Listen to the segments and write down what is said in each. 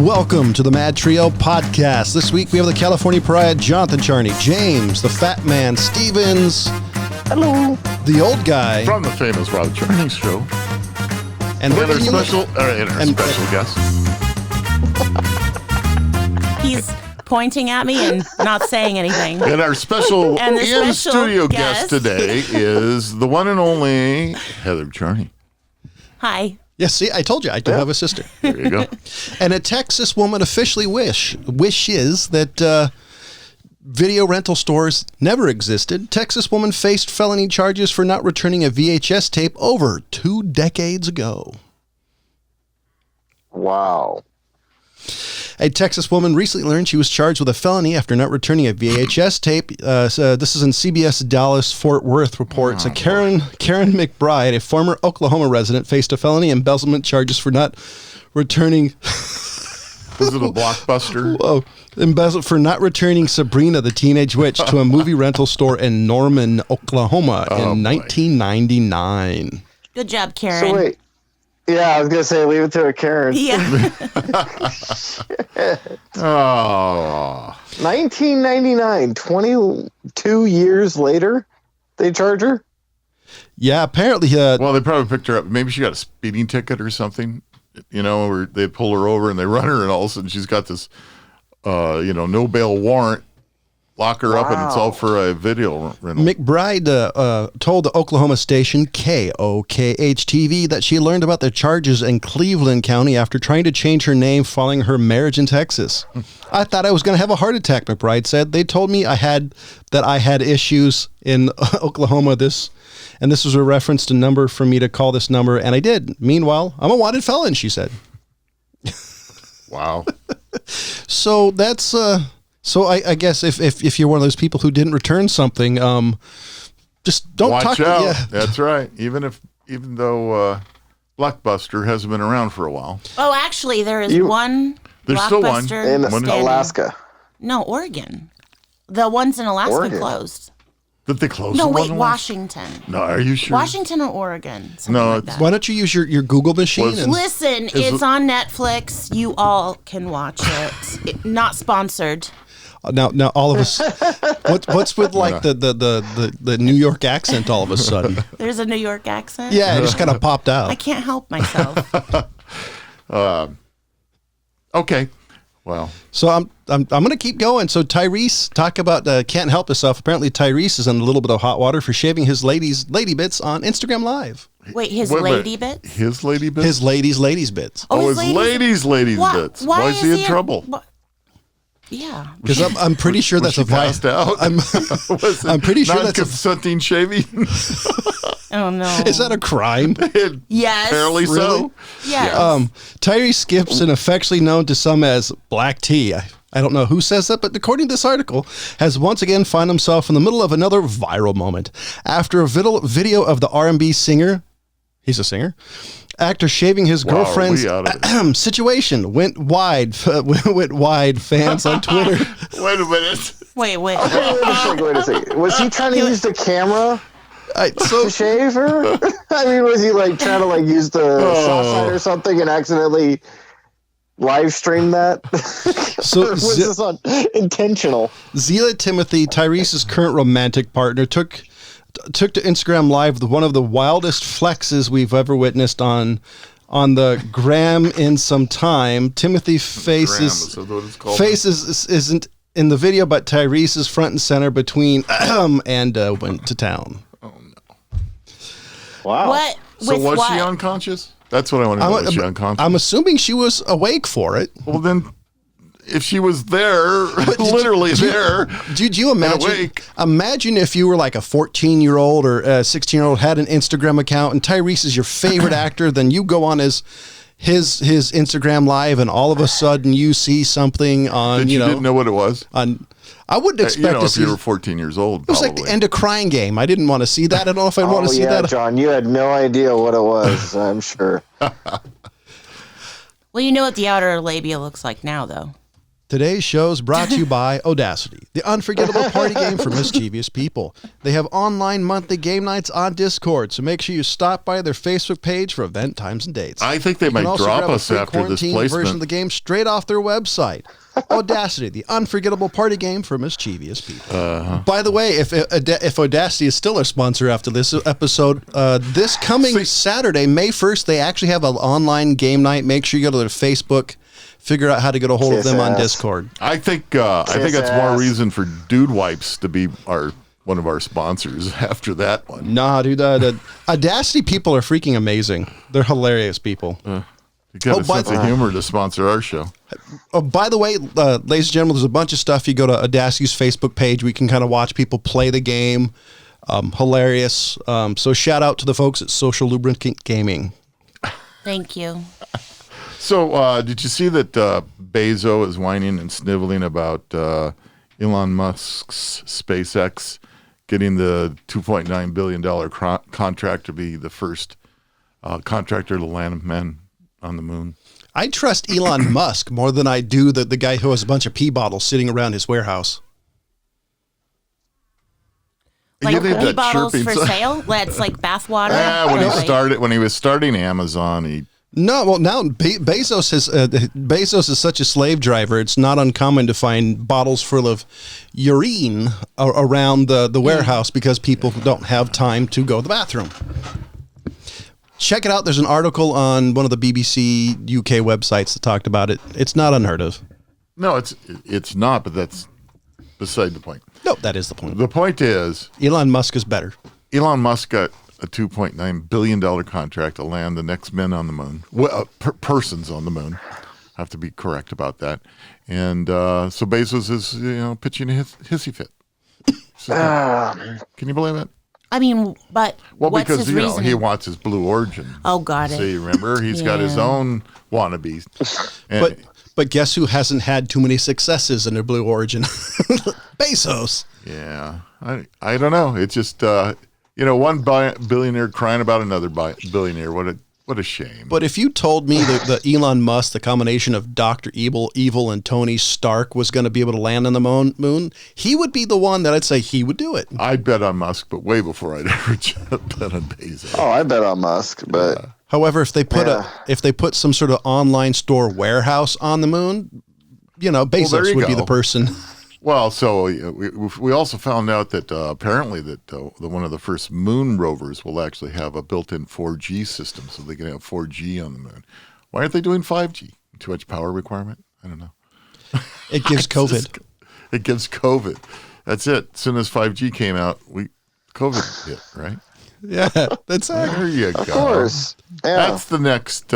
Welcome to the MadTrio podcast. This week we have the California Pariah, Jonathan Charney, James, the Fat Man, Stevens. Hello. The old guy. From the famous Rod Charney show. And our special guest. He's pointing at me and not saying anything. And our special in-studio guest today is the one and only Heather Charney. Hi. Yes, see, I told you I do have a sister. There you go. And a Texas woman officially wishes that video rental stores never existed. Texas woman faced felony charges for not returning a VHS tape over 2 decades ago. Wow. A Texas woman recently learned she was charged with a felony after not returning a VHS tape. This is in CBS Dallas Fort Worth reports. Karen McBride, a former Oklahoma resident, faced a felony embezzlement charges for not returning. Was it a Blockbuster? Whoa. Embezzlement for not returning Sabrina the Teenage Witch to a movie rental store in Norman, Oklahoma in 1999. Good job, Karen. So wait. Yeah, I was going to say, leave it to a Karen. Yeah. Oh. 1999, 22 years later, they charge her? Yeah, apparently. Well, they probably picked her up. Maybe she got a speeding ticket or something, or they pull her over and they run her, and all of a sudden she's got this, no bail warrant. Lock her up, and it's all for a video rental. McBride told the Oklahoma station KOKH-TV that she learned about the charges in Cleveland County after trying to change her name following her marriage in Texas. I thought I was going to have a heart attack, McBride said. They told me I had issues in Oklahoma. This was a reference to number for me to call this number, and I did. Meanwhile, I'm a wanted felon, she said. Wow. So that's... So I guess if you're one of those people who didn't return something, just don't watch talk. out. Yeah. That's right. Even though Blockbuster hasn't been around for a while. Oh, actually, there is one. There's still one in Alaska. No, Oregon. The ones in Alaska closed. Did they close? No, wait, Washington. No, are you sure? Washington or Oregon? No, like that. Why don't you use your Google machine? Listen, it's on Netflix. You all can watch it. Not sponsored. Now, all of us. What's with like the New York accent all of a sudden? There's a New York accent. Yeah, it just kind of popped out. I can't help myself. Okay. Well. So I'm going to keep going. So Tyrese, talk about can't help himself. Apparently Tyrese is in a little bit of hot water for shaving his lady bits on Instagram Live. Wait, his lady bits? His lady bits? His ladies bits. Oh, his ladies bits. Why is he in trouble? Yeah, because I'm pretty sure that's a passed out. I'm pretty sure that's non-consenting shaving. Oh no! Is that a crime? Yes, apparently so. Yes. Tyrese Gibson, affectionately known to some as Black T. I don't know who says that, but according to this article, has once again found himself in the middle of another viral moment after a video of the R&B singer. He's a singer. Actor shaving his girlfriend's situation went wide. Fans on Twitter. Wait a minute. Wait a second. Was he trying to use the camera to shave her? I mean, was he like trying to like use the soft side or something and accidentally live stream that? So was this intentional? Zila Timothy, Tyrese's current romantic partner, took to Instagram Live one of the wildest flexes we've ever witnessed on the gram in some time. Timothy faces isn't in the video, but Tyrese is front and center between and went to town. Oh no! Wow. What? So was she unconscious? That's what I want to know. Was she unconscious? I'm assuming she was awake for it. Well, then, if she was there, literally there, did you imagine? Imagine if you were like a 14-year-old or a 16-year-old, had an Instagram account, and Tyrese is your favorite actor. Then you go on his Instagram Live, and all of a sudden you see something on. That you didn't know what it was. I wouldn't expect to see. If you were 14 years old. It was like the end of Crying Game. I didn't want to see that. I don't know if I want to see that. John, you had no idea what it was. I'm sure. Well, you know what the outer labia looks like now, though. Today's show is brought to you by Audacity, the unforgettable party game for mischievous people. They have online monthly game nights on Discord, so make sure you stop by their Facebook page for event times and dates. I think they You can might also drop grab a us free after this quarantine version of placement. the game straight off their website. Audacity, the unforgettable party game for mischievous people. By the way, if Audacity is still our sponsor after this episode, this coming Saturday, May 1st, they actually have an online game night. Make sure you go to their Facebook, figure out how to get a hold of them on Discord. I think that's more reason for Dude Wipes to be one of our sponsors after that one. Nah, dude, the Audacity people are freaking amazing. They're hilarious people. You got a sense of humor to sponsor our show. Oh, by the way, ladies and gentlemen, there's a bunch of stuff. You go to Audacity's Facebook page. We can kind of watch people play the game. Hilarious. So shout out to the folks at Social Lubricant Gaming. Thank you. So did you see that Bezos is whining and sniveling about Elon Musk's SpaceX getting the $2.9 billion contract to be the first contractor to land men on the moon? I trust Elon Musk more than I do the guy who has a bunch of pee bottles sitting around his warehouse. Like pee bottles for sale? That's like bathwater? Yeah, when he was starting Amazon, No, well, now Bezos is such a slave driver. It's not uncommon to find bottles full of urine around the warehouse because people don't have time to go to the bathroom. Check it out. There's an article on one of the BBC UK websites that talked about it. It's not unheard of. No, it's not, but that's beside the point. No, that is the point. The point is, Elon Musk is better. Elon Musk got a $2.9 billion contract to land the next men on the moon. Well, persons on the moon. I have to be correct about that. And so Bezos is, pitching a hissy fit. So, can you believe it? I mean, but what's because his reason? he wants his Blue Origin. Oh, got it. See, remember, he's got his own wannabes. But guess who hasn't had too many successes in their Blue Origin? Bezos. Yeah, I don't know. It's just one billionaire crying about another billionaire. What a shame. But if you told me that the Elon Musk, the combination of Dr. Evil and Tony Stark was going to be able to land on the moon, he would be the one that I'd say he would do it. I'd bet on Musk, but way before I'd ever bet on Bezos. Oh, I bet on Musk, but however, if they put some sort of online store warehouse on the moon, Bezos would be the person. Well, so we also found out that apparently that one of the first moon rovers will actually have a built-in 4G system, so they can have 4G on the moon. Why aren't they doing 5G? Too much power requirement? I don't know. It gives COVID. It gives COVID. That's it. As soon as 5G came out, COVID hit, right? Yeah, that's it. There you go. Of course. Yeah. That's the next.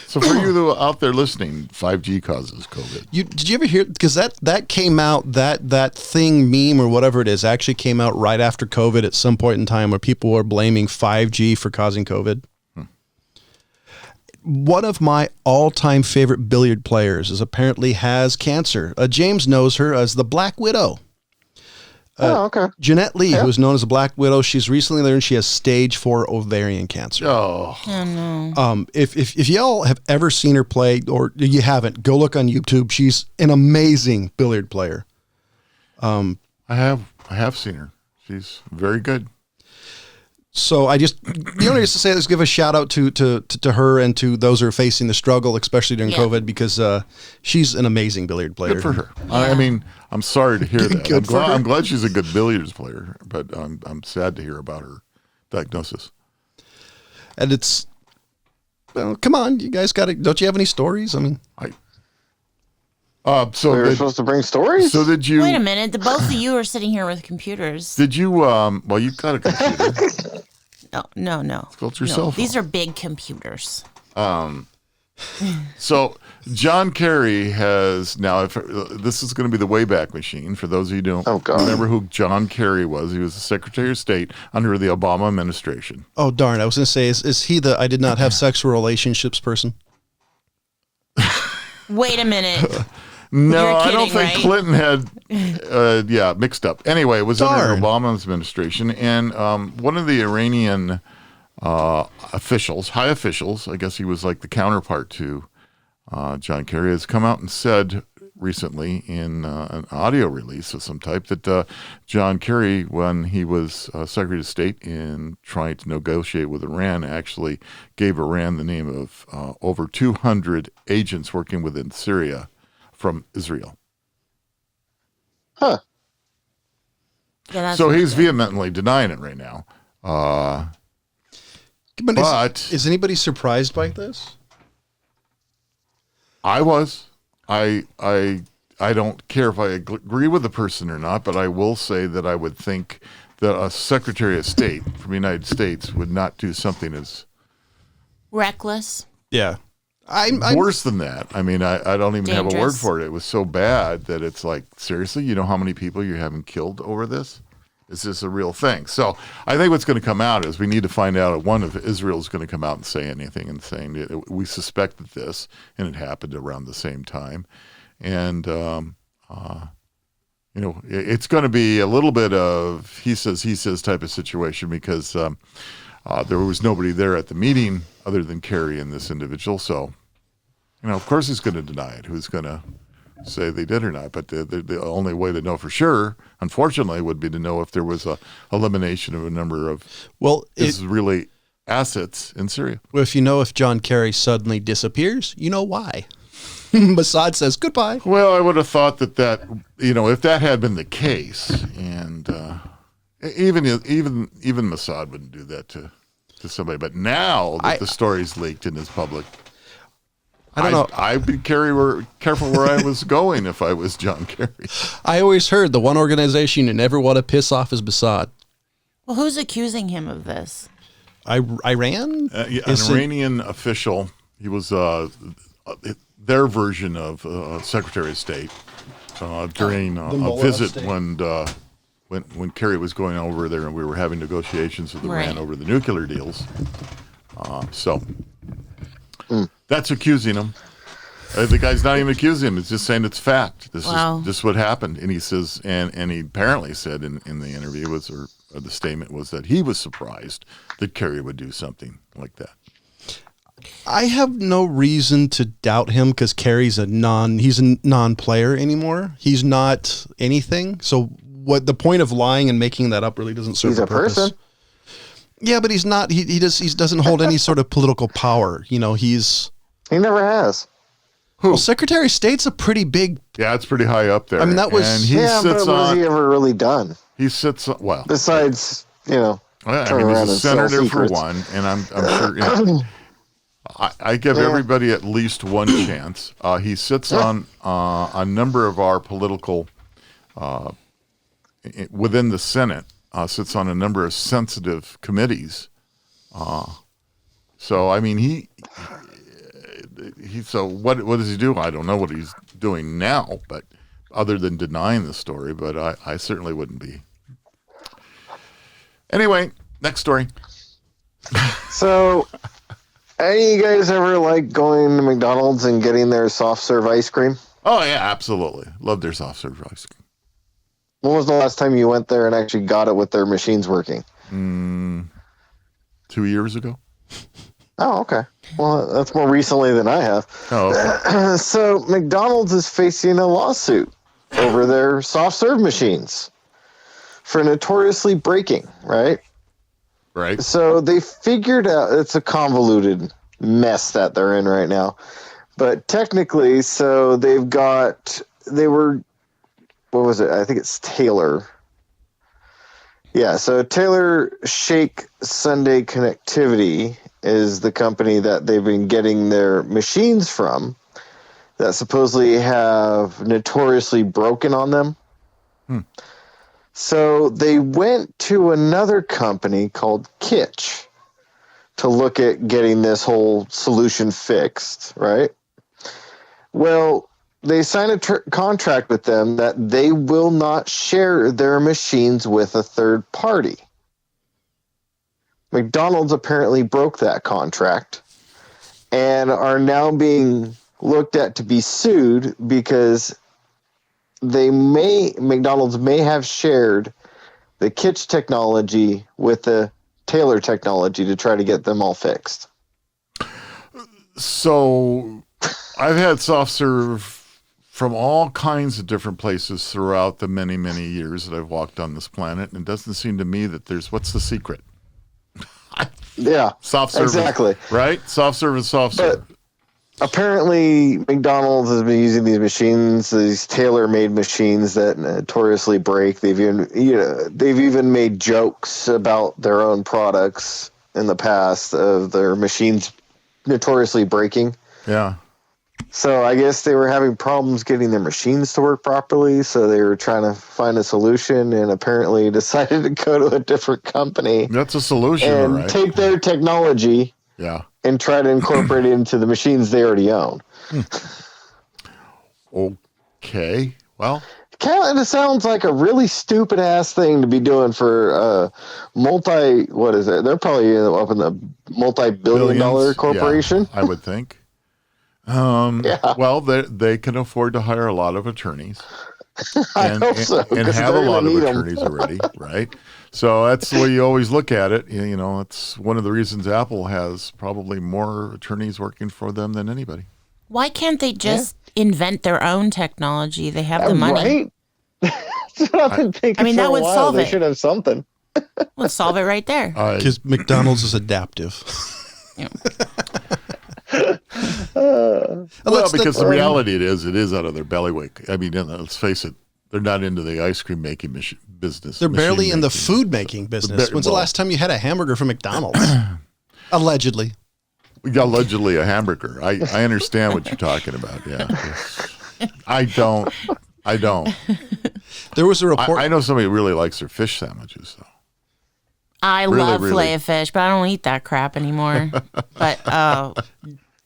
So for you out there listening, 5G causes COVID. Did you ever hear? Because that came out, that thing meme or whatever it is actually came out right after COVID at some point in time where people were blaming 5G for causing COVID. One of my all-time favorite billiard players apparently has cancer. James knows her as the Black Widow. Okay. Jeanette Lee, who is known as the Black Widow, she's recently learned she has stage 4 ovarian cancer. Oh no. If y'all have ever seen her play, or you haven't, go look on YouTube. She's an amazing billiard player. I have seen her. She's very good. So the only reason to say is give a shout out to her and to those who are facing the struggle, especially during COVID, because she's an amazing billiard player. Good for her. Yeah. I mean, I'm sorry to hear that. I'm glad she's a good billiards player, but I'm sad to hear about her diagnosis. And it's, well, come on, you guys don't you have any stories? I mean, so we were supposed to bring stories? So did you? Wait a minute. Both of you are sitting here with computers. Did you? Well, you've got a computer. No. It's called your cell phone. These are big computers. So John Kerry has now. This is going to be the Wayback Machine for those of you who don't remember who John Kerry was. He was the Secretary of State under the Obama administration. Oh darn! I was going to say, is he the I did not have sexual relationships person? Wait a minute. No, Kidding, I don't think right? Clinton had, mixed up. Anyway, it was under Obama's administration, and one of the Iranian officials, high officials, I guess he was like the counterpart to John Kerry has come out and said recently in an audio release of some type that John Kerry, when he was Secretary of State in trying to negotiate with Iran, actually gave Iran the name of over 200 agents working within Syria from Israel. Huh. Yeah, So he's vehemently denying it right now. But is anybody surprised by this? I was. I don't care if I agree with the person or not, but I will say that I would think that a Secretary of State from the United States would not do something as reckless. Yeah. I'm worse than that. I mean, I don't even have a word Dangerous. for it. It was so bad that it's like, seriously, you know how many people you haven't killed over this? Is this a real thing? So I think what's going to come out is we need to find out if Israel's going to come out and say anything and saying that we suspected this and it happened around the same time. And, it's going to be a little bit of he says type of situation because there was nobody there at the meeting other than Kerry and this individual. So, of course he's going to deny it. Who's going to say they did or not? But the only way to know for sure, unfortunately, would be to know if there was a elimination of a number of Israeli assets in Syria. Well, if John Kerry suddenly disappears, you know why. Mossad says goodbye. Well, I would have thought that if that had been the case, and even Mossad wouldn't do that to somebody. But now that the story's leaked and is public, I don't know. I'd be careful where I was going if I was John Kerry. I always heard the one organization you never want to piss off is Mossad. Well, who's accusing him of this? Iran? An Iranian official. He was their version of Secretary of State during a visit when Kerry was going over there and we were having negotiations with Iran over the nuclear deals. That's accusing him. The guy's not even accusing him. It's just saying it's fact. This is what happened. And he says, and he apparently said in the interview or the statement was that he was surprised that Kerry would do something like that. I have no reason to doubt him because Kerry's he's a non-player anymore. He's not anything. So what the point of lying and making that up really doesn't serve He's a a purpose. person. Yeah, but he's not. He doesn't hold any sort of political power. He never has. Well, Secretary of State's a pretty big. Yeah, it's pretty high up there. I mean, that was. And but what has he ever really done? He sits on, besides turn around he's a senator for one, and I'm sure. I give everybody at least one chance. He sits on a number of our political within the Senate. Sits on a number of sensitive committees. So I mean, he. So what does he do? I don't know what he's doing now, but other than denying the story, but I certainly wouldn't be. Anyway, next story. So, any of you guys ever like going to McDonald's and getting their soft serve ice cream? Oh yeah, absolutely. Love their soft serve ice cream. When was the last time you went there and actually got it with their machines working? 2 years ago. Oh, okay. Well, that's more recently than I have. Oh, okay. So McDonald's is facing a lawsuit over their soft serve machines for notoriously breaking, right? Right. So they figured out it's a convoluted mess that they're in right now. But technically, so what was it? I think it's Taylor. Yeah, so Taylor Shake Sunday Connectivity is the company that they've been getting their machines from that supposedly have notoriously broken on them. So they went to another company called Kitsch to look at getting this whole solution fixed, right? Well, they signed a contract with them that they will not share their machines with a third party. McDonald's apparently broke that contract and are now being looked at to be sued because McDonald's may have shared the Kitsch technology with the Taylor technology to try to get them all fixed. So I've had soft serve from all kinds of different places throughout the many, many years that I've walked on this planet, and it doesn't seem to me that what's the secret? Yeah, Soft serve, exactly. Right? Soft serve is soft serve. Apparently, McDonald's has been using these machines, these tailor-made machines that notoriously break. They've even made jokes about their own products in the past of their machines notoriously breaking. Yeah. So I guess they were having problems getting their machines to work properly, so they were trying to find a solution and apparently decided to go to a different company. That's a solution, and right? take their technology and try to incorporate it into the machines they already own. Okay. Well, Kind of sounds like a really stupid ass thing to be doing for what is it? They're probably up in the multi-billion-dollar corporation. Yeah, I would think. Well, they can afford to hire a lot of attorneys. And have a lot of attorneys already, right? So that's the way you always look at it. You know, it's one of the reasons Apple has probably more attorneys working for them than anybody. Why can't they just invent their own technology? They have the money. Right? That's what I've been thinking. I mean, that would solve They it. should have something. Let's solve it right there. Because McDonald's is adaptive. Well, because the reality it is out of their bailiwick. I mean, let's face it, they're not into the ice cream making business. They're barely in the food making business. When's the last time you had a hamburger from McDonald's? Allegedly. We got allegedly a hamburger. I understand what you're talking about. Yeah. I don't. There was a report. I know somebody who really likes their fish sandwiches, though. I love filet of fish, but I don't eat that crap anymore. But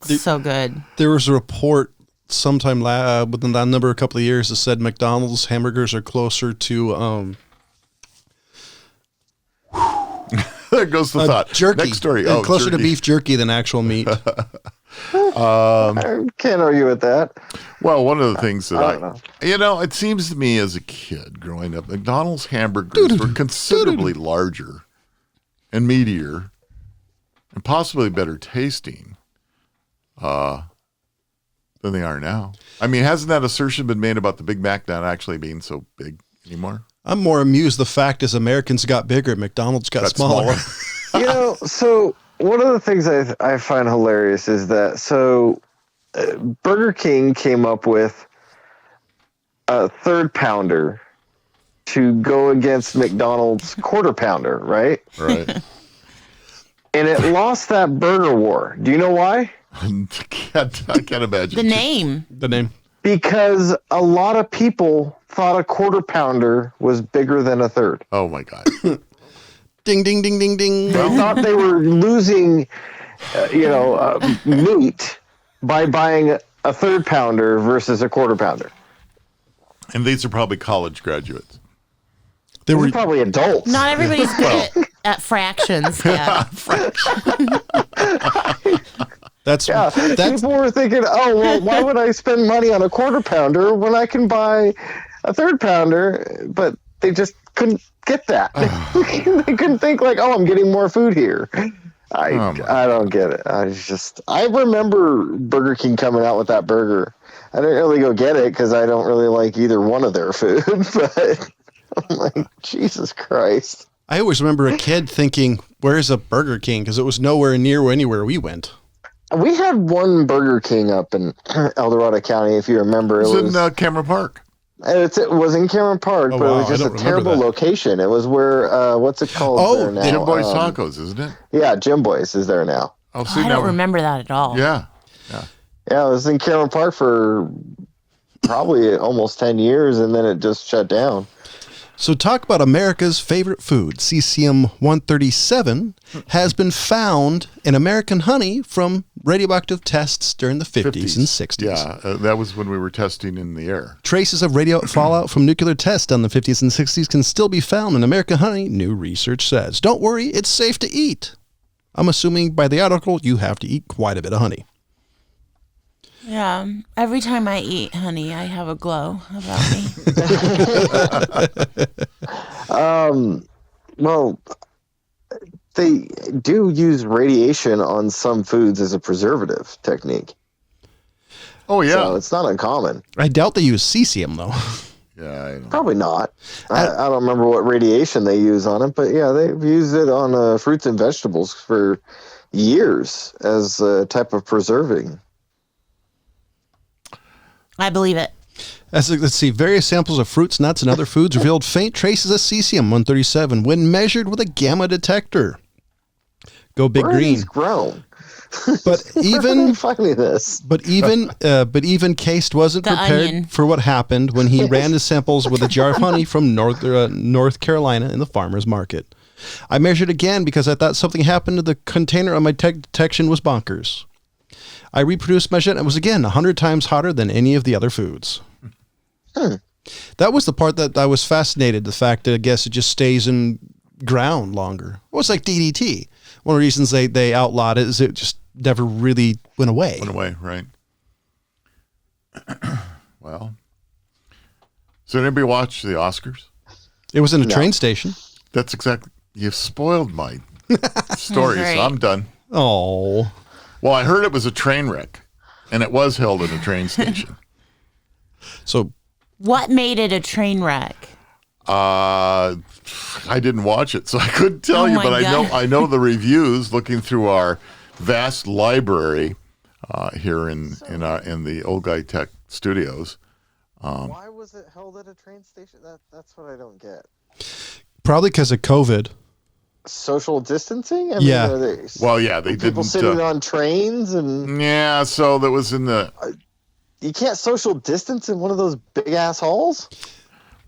so good. There was a report sometime within that number, a couple of years, that said McDonald's hamburgers are closer to there goes the thought. Jerky. Next story. Closer jerky. to beef jerky than actual meat. I can't argue with that. Well, one of the things that I don't know. it seems to me as a kid growing up, McDonald's hamburgers were considerably larger and meatier and possibly better tasting than they are now. I mean, hasn't that assertion been made about the Big Mac not actually being so big anymore? I'm more amused the fact is Americans got bigger, McDonald's got smaller. So one of the things I find hilarious is that Burger King came up with a third pounder to go against McDonald's quarter pounder, right? Right. And it lost that burger war. Do you know why? I can't imagine. The name. Because a lot of people thought a quarter pounder was bigger than a third. Oh, my God. Ding, ding, ding, ding, ding. They thought they were losing, meat by buying a third pounder versus a quarter pounder. And these are probably college graduates. They were probably adults. Not everybody's good at fractions. Yeah. That's people were thinking, oh, well, why would I spend money on a quarter pounder when I can buy a third pounder? But they just couldn't get that. They couldn't think like, oh, I'm getting more food here. I don't get it. I remember Burger King coming out with that burger. I didn't really go get it because I don't really like either one of their food, but I'm like, Jesus Christ. I always remember a kid thinking, where's a Burger King? Because it was nowhere near anywhere we went. We had one Burger King up in El Dorado County, if you remember. It was in Cameron Park. It was in Cameron Park, but it was just a terrible location. It was where, what's it called? Oh, Jim Boy's Tacos, isn't it? Yeah, Jim Boy's is there now. I don't remember that at all. Yeah. Yeah, it was in Cameron Park for probably almost 10 years, and then it just shut down. So talk about America's favorite food. Cesium-137 has been found in American honey from radioactive tests during the 50s and 60s. Yeah, that was when we were testing in the air. Traces of radio fallout from nuclear tests done in the 50s and 60s can still be found in American honey, new research says. Don't worry, it's safe to eat. I'm assuming by the article you have to eat quite a bit of honey. Yeah, every time I eat honey, I have a glow about me. Well, they do use radiation on some foods as a preservative technique. Oh, yeah. So it's not uncommon. I doubt they use cesium, though. Yeah, Probably not. I don't remember what radiation they use on it, but yeah, they've used it on fruits and vegetables for years as a type of preserving. I believe it. Let's see, various samples of fruits, nuts, and other foods revealed faint traces of cesium-137 when measured with a gamma detector. Go Big Green. He's grown. But even finding this. But even Case wasn't prepared for what happened when he ran his samples with a jar of honey from North Carolina in the farmer's market. I measured again because I thought something happened to the container on my detection was bonkers. I reproduced my shit and it was again 100 times hotter than any of the other foods. That was the part that I was fascinated. The fact that I guess it just stays in ground longer. Well, it's like DDT. One of the reasons they outlawed it is it just never really went away. Right. Well, so anybody watch the Oscars? It was in a train station. That's exactly. You've spoiled my story, so I'm done. Oh. Well, I heard it was a train wreck, and it was held in a train station. So, what made it a train wreck? I didn't watch it, so I couldn't tell you. But I know the reviews. Looking through our vast library here in the Old Guy Tech Studios. Why was it held at a train station? That's what I don't get. Probably because of COVID. Social distancing? I mean, they people sitting on trains and so that was in the. You can't social distance in one of those big ass halls.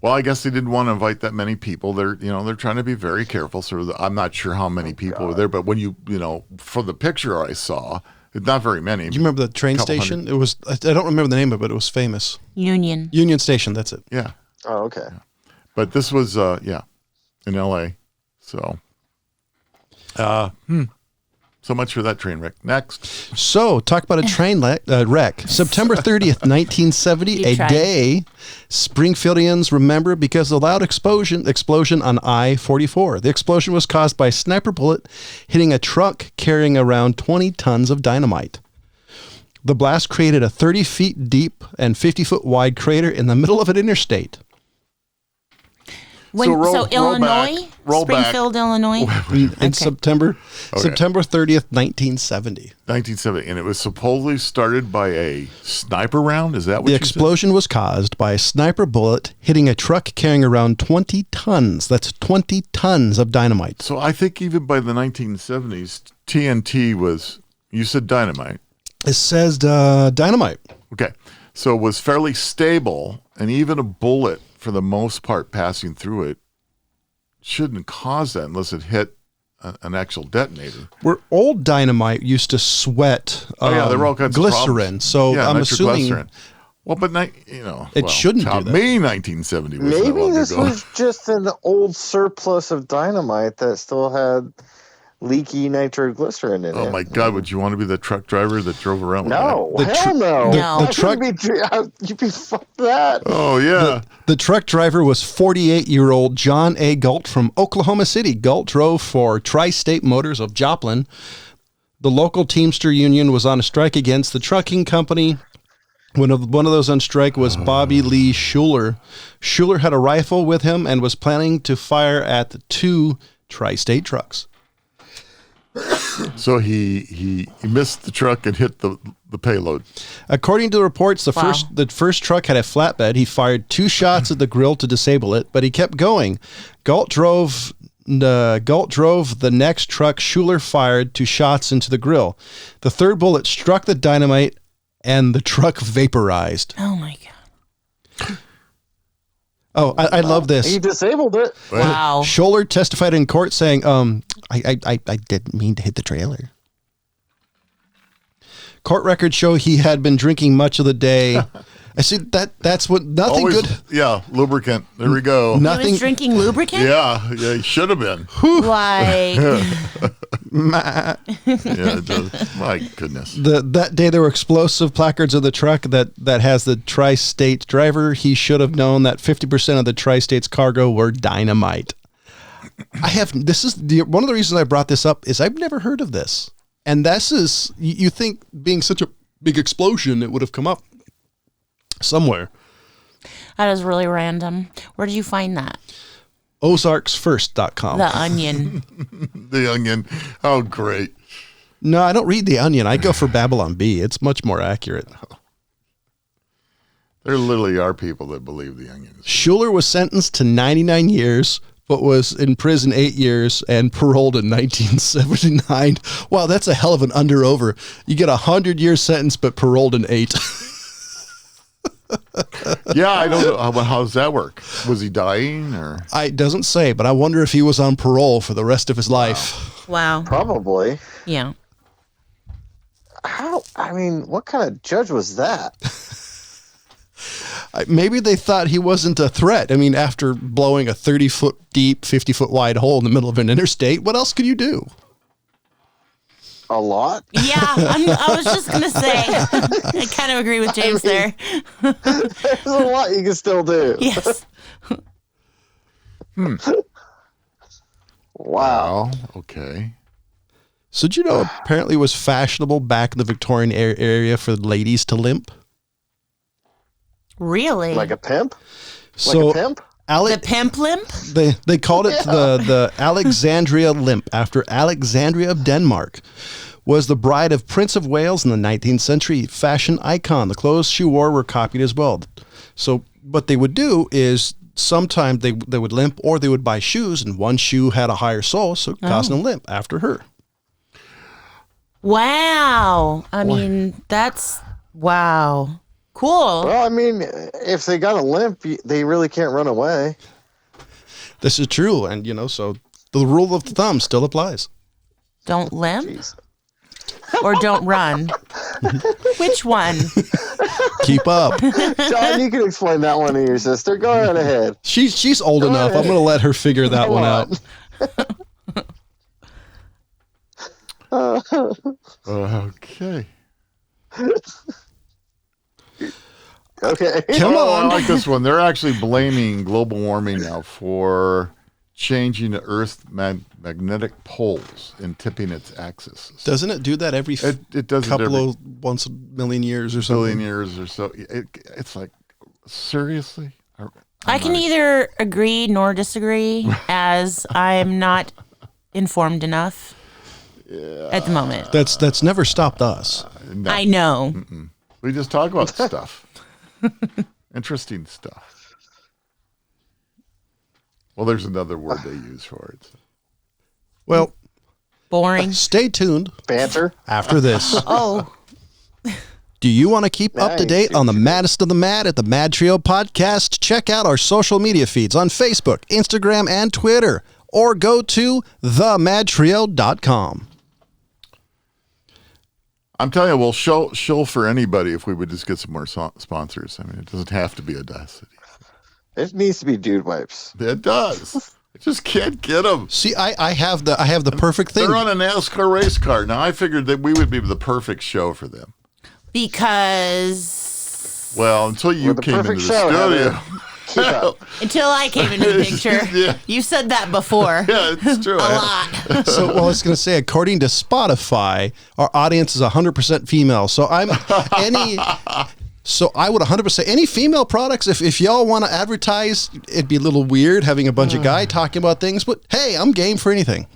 Well, I guess they didn't want to invite that many people. They're trying to be very careful. So I'm not sure how many people were there, but when you for the picture I saw, not very many. Do you remember the train station? 100. It was. I don't remember the name of it. It was famous. Union Station. That's it. Yeah. Oh, okay. Yeah. But this was in L.A. So. So much for that train wreck. Next. So, talk about a train wreck. September 30th, 1970, a day Springfieldians remember because of the loud explosion on I-44. The explosion was caused by a sniper bullet hitting a truck carrying around 20 tons of dynamite. The blast created a 30 feet deep and 50 foot wide crater in the middle of an interstate. Illinois? Springfield, Illinois? In September 30th, 1970. 1970. And it was supposedly started by a sniper round? Is that what the explosion was caused by a sniper bullet hitting a truck carrying around 20 tons. That's 20 tons of dynamite. So I think even by the 1970s, TNT was, you said dynamite. It says dynamite. Okay. So it was fairly stable, and even a bullet, for the most part, passing through it shouldn't cause that unless it hit an actual detonator. Where old dynamite used to sweat there were all kinds glycerin. Of so I'm assuming well, but it shouldn't do that. May 1970 was maybe this was just an old surplus of dynamite that still had leaky nitroglycerin in it. Oh my God! Would you want to be the truck driver that drove around with that? Hell no! The truck. You'd be fuck that. Oh yeah. The truck driver was 48-year-old John A. Galt from Oklahoma City. Galt drove for Tri-State Motors of Joplin. The local Teamster Union was on a strike against the trucking company. One of those on strike was Bobby Lee Schuler. Schuler had a rifle with him and was planning to fire at the two Tri-State trucks. So he missed the truck and hit the payload. According to the reports, the first truck had a flatbed. He fired 2 shots at the grill to disable it, but he kept going. Galt drove the next truck. Schuler fired 2 shots into the grill. The third bullet struck the dynamite, and the truck vaporized. Oh my God. Oh, I love this. He disabled it. Wow. Schuler testified in court saying, I didn't mean to hit the trailer. Court records show he had been drinking much of the day. I see that's what nothing Always, good. Yeah, lubricant. There we go. Nothing. He was drinking lubricant? Yeah, he should have been. Like. Yeah, it does. My goodness. That day there were explosive placards of the truck that has the Tri-State driver. He should have known that 50% of the Tri-State's cargo were dynamite. This is one of the reasons I brought this up is I've never heard of this. And this is, you think being such a big explosion, it would have come up. somewhere. That is really random. Where did you find that? Ozarksfirst.com. The Onion. The Onion. Oh, great. No, I don't read The Onion. I go for Babylon Bee. It's much more accurate. There literally are people that believe The Onion. Schuler was sentenced to 99 years, but was in prison 8 years and paroled in 1979. Wow, that's a hell of an under-over. You get a 100-year sentence, but paroled in 8. Yeah, I don't know. How does that work? Was he dying or? It doesn't say, but I wonder if he was on parole for the rest of his life. Wow. Probably. Yeah. How? I mean, what kind of judge was that? Maybe they thought he wasn't a threat. I mean, after blowing a 30-foot deep, 50-foot wide hole in the middle of an interstate, what else could you do? A lot? Yeah, I was just going to say, I kind of agree with James there. There's a lot you can still do. Yes. Wow. Okay. So did you know apparently it was fashionable back in the Victorian area for ladies to limp? Really? Like a pimp? So Like a pimp? The pimp limp? They called it the Alexandria limp after Alexandria of Denmark was the bride of Prince of Wales in the 19th century fashion icon. The clothes she wore were copied as well. So what they would do is sometimes they would limp or they would buy shoes, and one shoe had a higher sole, so it caused them to limp after her. Wow. I mean, that's, wow. Cool. Well, I mean, if they got a limp, they really can't run away. This is true, and so the rule of thumb still applies. Don't limp Jeez. or don't run? Which one? Keep up. John, you can explain that one to your sister. Go right ahead. She's old enough. I'm going to let her figure that one out. Okay. Okay. Come I on. like this one. They're actually blaming global warming now for changing the Earth's magnetic poles and tipping its axis. Doesn't it do that every It does couple it every of once a million years or something? billion years or so. It's like, seriously? I can either agree nor disagree, as I'm not informed enough at the moment. That's never stopped us. No. I know. We just talk about stuff. Interesting stuff. Well, there's another word they use for it. Well, Boring. stay tuned Banter. after this. Oh, Do you want to keep up to Nice. date on the maddest of the mad at the MadTrio podcast? Check out our social media feeds on Facebook, Instagram, and Twitter, or go to themadtrio.com. I'm telling you, we'll show for anybody if we would just get some more sponsors. I mean, it doesn't have to be Audacity. It needs to be dude wipes. It does. I just can't get them. See, I have the perfect thing. They're on a NASCAR race car. Now, I figured that we would be the perfect show for them. because Well, until you We're the came into the perfect show, studio. Heather. Keep up. until I came into the picture, Yeah. you said that before. Yeah, it's true. A lot. So, well, I was going to say, according to Spotify, our audience is 100% female. So I would 100% any female products. If y'all want to advertise, it'd be a little weird having a bunch of guys talking about things. But hey, I'm game for anything.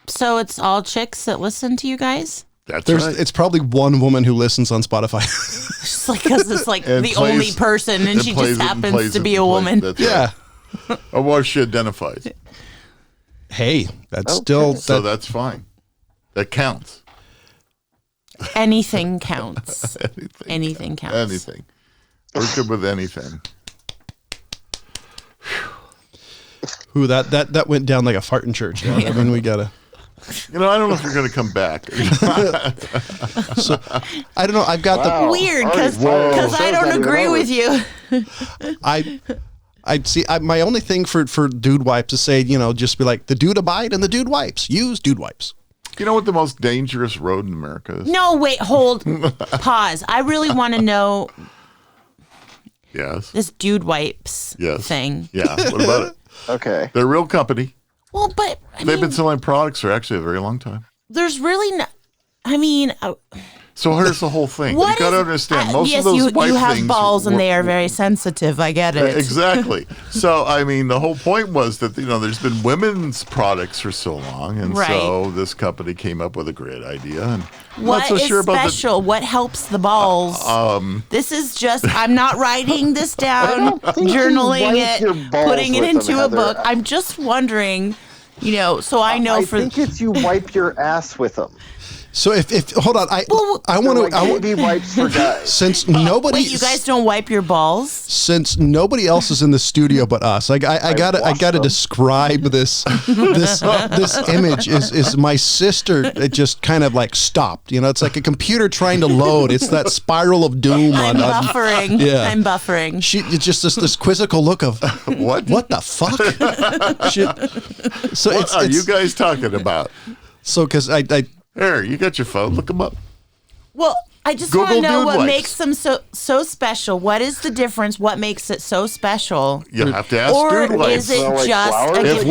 So it's all chicks that listen to you guys? That's right. It's probably one woman who listens on Spotify. Just like because it's like And the plays- only person, and and she plays just it and happens plays to it be and a plays- woman. That's Yeah. right. Or what she identifies. Hey, that's Okay. still So that's fine. That counts. Anything counts. Anything counts. Anything. We're good with anything. who that went down like a fart in church. I mean, we gotta. You know, I don't know if you're going to come back. So I don't know. I've got Wow. Weird because Whoa. I Show's don't not even agree over. with you. I'd see. My only thing for dude wipes is say, just be like the dude abide and the dude wipes. Use dude wipes. You know what the most dangerous road in America is? No, wait, hold, pause. I really want to know Yes. this dude wipes Yes. thing. Yeah. What about it? Okay. They're a real company. Well, but I They've mean, been selling products for actually a very long time. there's really no. I mean, So here's the whole thing. You got to understand, most yes, of those wipe you have things balls and they are very sensitive. I get it. Exactly. So, I mean, the whole point was that, there's been women's products for so long. And so this company came up with a great idea. And what is special? What helps the balls? This is just, I'm not writing this down, journaling it, putting it into a book. I'm just wondering, so I know I think it's you wipe your ass with them. So if hold on, I want to baby wipes for guys. Since nobody, wait, you guys don't wipe your balls? Since nobody else is in the studio but us, I gotta describe this image. Is my sister? It just kind of like stopped. It's like a computer trying to load. It's that spiral of doom. I'm buffering. Yeah, I'm buffering. It's just this quizzical look of what the fuck. So what are you guys talking about? So because I There, you got your phone. Look them up. Well, I just want to know what makes them so special. What is the difference? What makes it so special? You have to ask Or Dude is it just if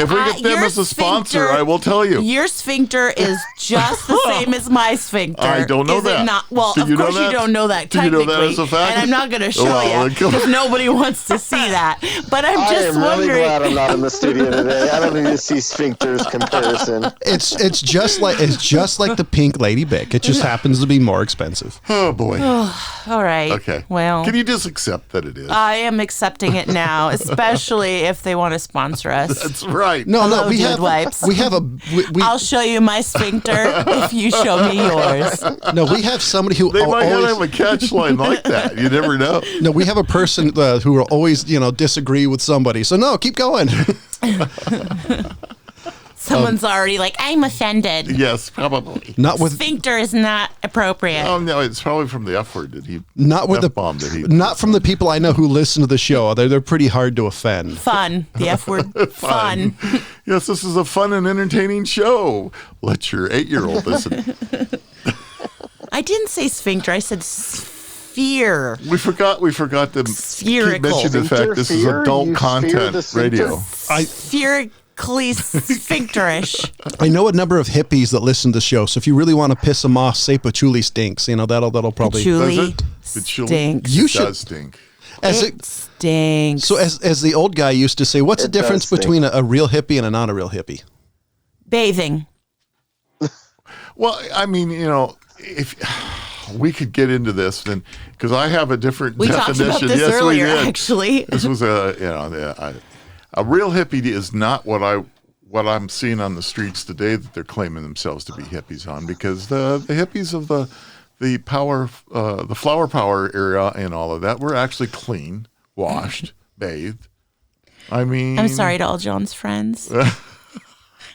we get them as a sponsor, I will tell you. Your sphincter is just the same as my sphincter. I don't know that. It not? Well, Do of you know course that? you don't know that Do you technically. know that as a fact? And I'm not going to show you because nobody wants to see that. But I'm just wondering. I'm really glad I'm not in the studio today. I don't need to see sphincters comparison. It's just like the pink Lady Bic. It just happens to be more expensive. Oh boy. All right. Okay. Well, can you just accept that it is? I am accepting it now, especially if they want to sponsor us. That's right. No, we have wipes. We have I'll show you my sphincter if you show me yours. No, we have somebody who they might always have a catch line like that. You never know. No, we have a person who will always disagree with somebody. So no, keep going. Someone's already like, I'm offended. Yes, probably. Not with sphincter is not appropriate. Oh no, it's probably from the F word. Not from the people I know who listen to the show. They're pretty hard to offend. Fun. The F word. Fun. Yes, this is a fun and entertaining show. Let your 8-year-old listen. I didn't say sphincter. I said sphere. We forgot to keep mentioning the fact this is adult content radio. Spherical. Sphincterish. I know a number of hippies that listen to the show, so if you really want to piss them off, say patchouli stinks. That'll probably patchouli stinks. It does stink. It stinks. So as the old guy used to say, what's the difference between a real hippie and a not a real hippie? Bathing. Well, I mean, if we could get into this, then because I have a different definition. Talked about this earlier, we did. Actually, this was a real hippie is not what I'm seeing on the streets today that they're claiming themselves to be hippies on, because the hippies of the flower power era and all of that were actually clean, washed, bathed. I mean, I'm sorry to all John's friends.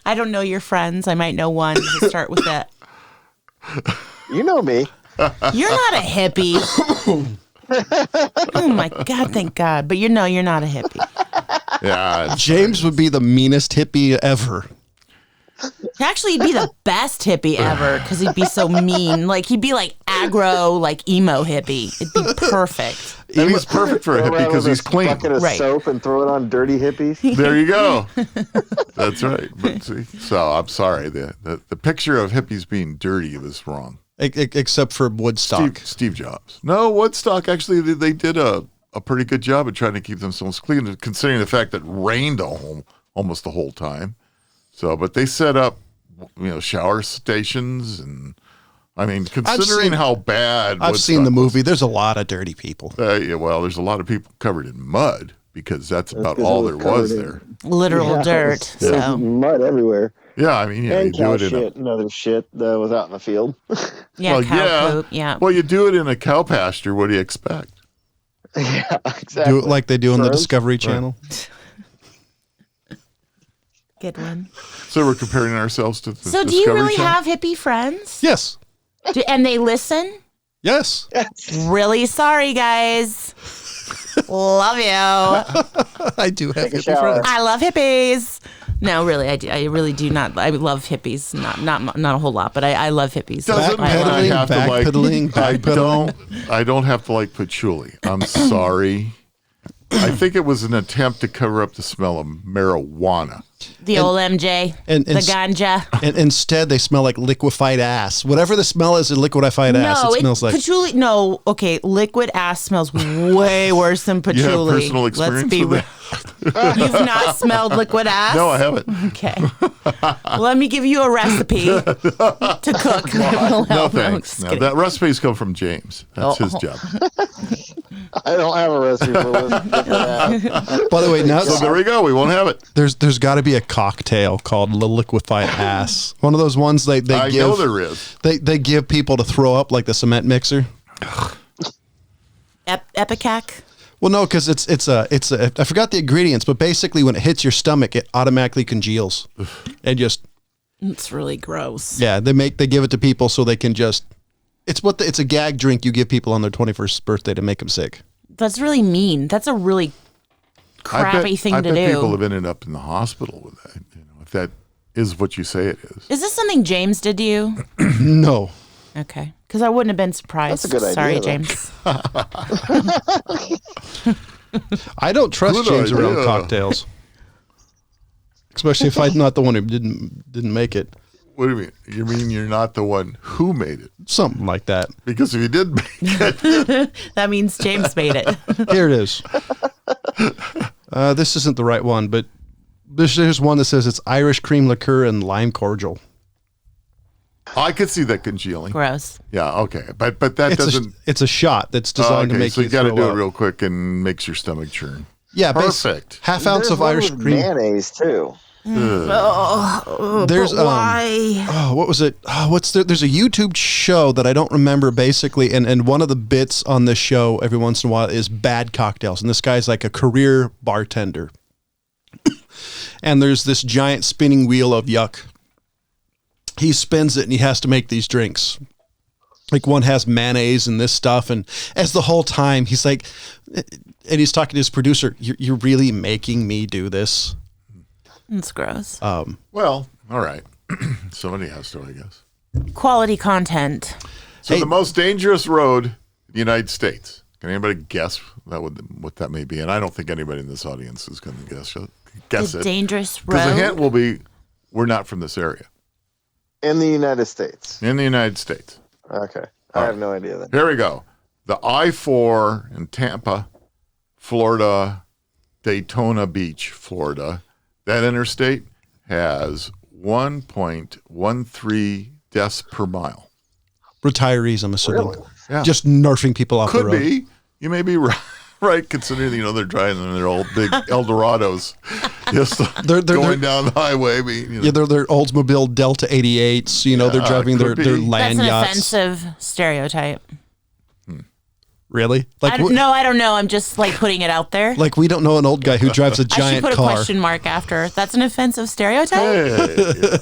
I don't know your friends. I might know one to start with that. You know me. You're not a hippie. Oh my God, thank God. But you're not a hippie. Yeah, James would be the meanest hippie ever. Actually, he'd be the best hippie ever because he'd be so mean. Like, he'd be like aggro, like emo hippie. It'd be perfect. And he's perfect for a hippie because he's clean. Bucket of soap and throw it on dirty hippies. There you go. That's right. But see, so I'm sorry. The picture of hippies being dirty was wrong. Except for Woodstock. Steve Jobs. No, Woodstock, actually, they did a pretty good job of trying to keep themselves clean, considering the fact that it rained almost the whole time. So, but they set up, shower stations, and I mean, considering how bad I've seen the movie. There's a lot of dirty people. Well, there's a lot of people covered in mud because that's about all there was there. Literal dirt. So mud everywhere. Yeah, I mean, and you do it in and other shit that was out in the field. Yeah, cow poop. Yeah. Well, you do it in a cow pasture. What do you expect? Yeah, exactly. Do it like they do on the Discovery Channel. Good one. So we're comparing ourselves to the Discovery do you really Channel? have hippie friends? Yes. And they listen? Yes. Really sorry, guys. Love you. I do have hippie friends. I love hippies. No, really, I do. I really do not. I love hippies. Not a whole lot, but I love hippies. Doesn't mean I have to like. Backpedaling. I don't have to like patchouli. I'm sorry. I think it was an attempt to cover up the smell of marijuana. The old MJ, the ganja. And instead, they smell like liquefied ass. Whatever the smell is in liquefied ass, it smells like patchouli. No, okay, liquid ass smells way worse than patchouli. You have personal experience with that? You've not smelled liquid ass? No, I haven't. Okay. Let me give you a recipe to cook. No, thanks. No, that recipes come from James. That's his job. I don't have a recipe for liquid ass. By the way, now so there we go. We won't have it. There's got to be a cocktail called the liquefied ass. One of those ones they give. I know there is. They give people to throw up like the cement mixer. Epicac. Well, no, because it's a I forgot the ingredients, but basically when it hits your stomach, it automatically congeals, and just. It's really gross. Yeah, they give it to people so they can just. It's a gag drink you give people on their 21st birthday to make them sick. That's really mean. That's a really crappy thing to do. I bet people have ended up in the hospital with that. If that is what you say it is. Is this something James did to you? No. Okay, because I wouldn't have been surprised. That's a good idea. Sorry, James. I don't trust James around cocktails, especially if I'm not the one who didn't make it. What do you mean? You mean you're not the one who made it? Something like that. Because if you did make it, that means James made it. Here it is. This isn't the right one, but there's one that says it's Irish cream liqueur and lime cordial. I could see that congealing. Gross. Yeah, okay. But that doesn't... It's a shot that's designed to make so you got to do up. it real quick and makes your stomach churn. Yeah, perfect. Half ounce of Irish cream. Mayonnaise, too. There's why? What was it? There's a YouTube show that I don't remember basically, and one of the bits on this show every once in a while is bad cocktails, and this guy's like a career bartender, and there's this giant spinning wheel of yuck. He spins it and he has to make these drinks. Like one has mayonnaise and this stuff, and as the whole time he's like, and he's talking to his producer, "You're really making me do this." It's gross. Well, all right. Somebody has to, I guess. Quality content. So the most dangerous road in the United States. Can anybody guess what that may be? And I don't think anybody in this audience is going to guess it. Dangerous road. Because the hint will be, we're not from this area. In the United States. In the United States. Okay. I have no idea then. Here we go. The I-4 in Tampa, Florida, Daytona Beach, Florida. That interstate has 1.13 deaths per mile. Retirees, I'm assuming. Really? Yeah. Just nerfing people off the road. Could be. You may be right, considering they're driving in their old big Eldorados, just they're going down the highway. Yeah, they're Oldsmobile Delta 88s. They're driving their land yachts. That's an offensive stereotype. Really? I don't know. I'm just putting it out there. Like we don't know an old guy who drives a giant car. I should put a question mark after. That's an offensive stereotype? Hey.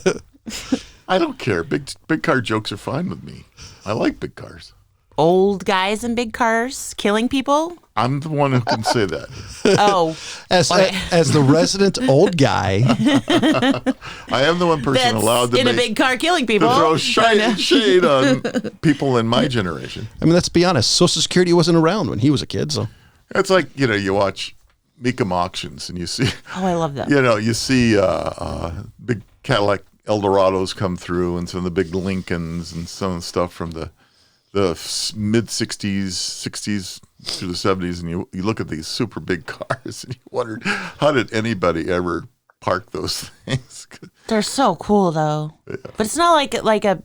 I don't care. Big car jokes are fine with me. I like big cars. Old guys in big cars killing people? I'm the one who can say that. Oh. As the resident old guy. I am the one person allowed to in a big car killing people. To throw shade on people in my generation. I mean, let's be honest. Social Security wasn't around when he was a kid, so. It's like, you watch Meekum auctions and you see. Oh, I love that. You see big Cadillac Eldorados come through and some of the big Lincolns and some of the stuff from the mid-60s, 60s through the 70s, and you look at these super big cars and you wonder, how did anybody ever park those things? They're so cool, though. Yeah. But it's not like a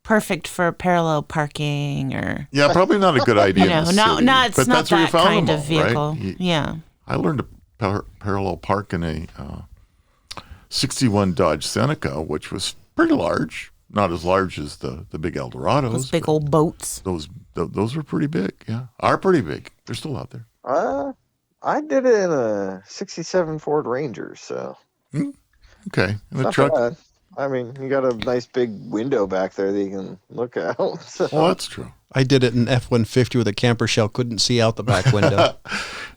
perfect for parallel parking or... Yeah, probably not a good idea. It's not that kind of vehicle. Right? Yeah. I learned to parallel park in a 61 Dodge Seneca, which was pretty large. Not as large as the big Eldorados. Those big old boats. Those were pretty big, yeah. Are pretty big. They're still out there. I did it in a 67 Ford Ranger, so. Okay. In the truck. Bad. I mean, you got a nice big window back there that you can look out. So. Well, that's true. I did it in F-150 with a camper shell. Couldn't see out the back window.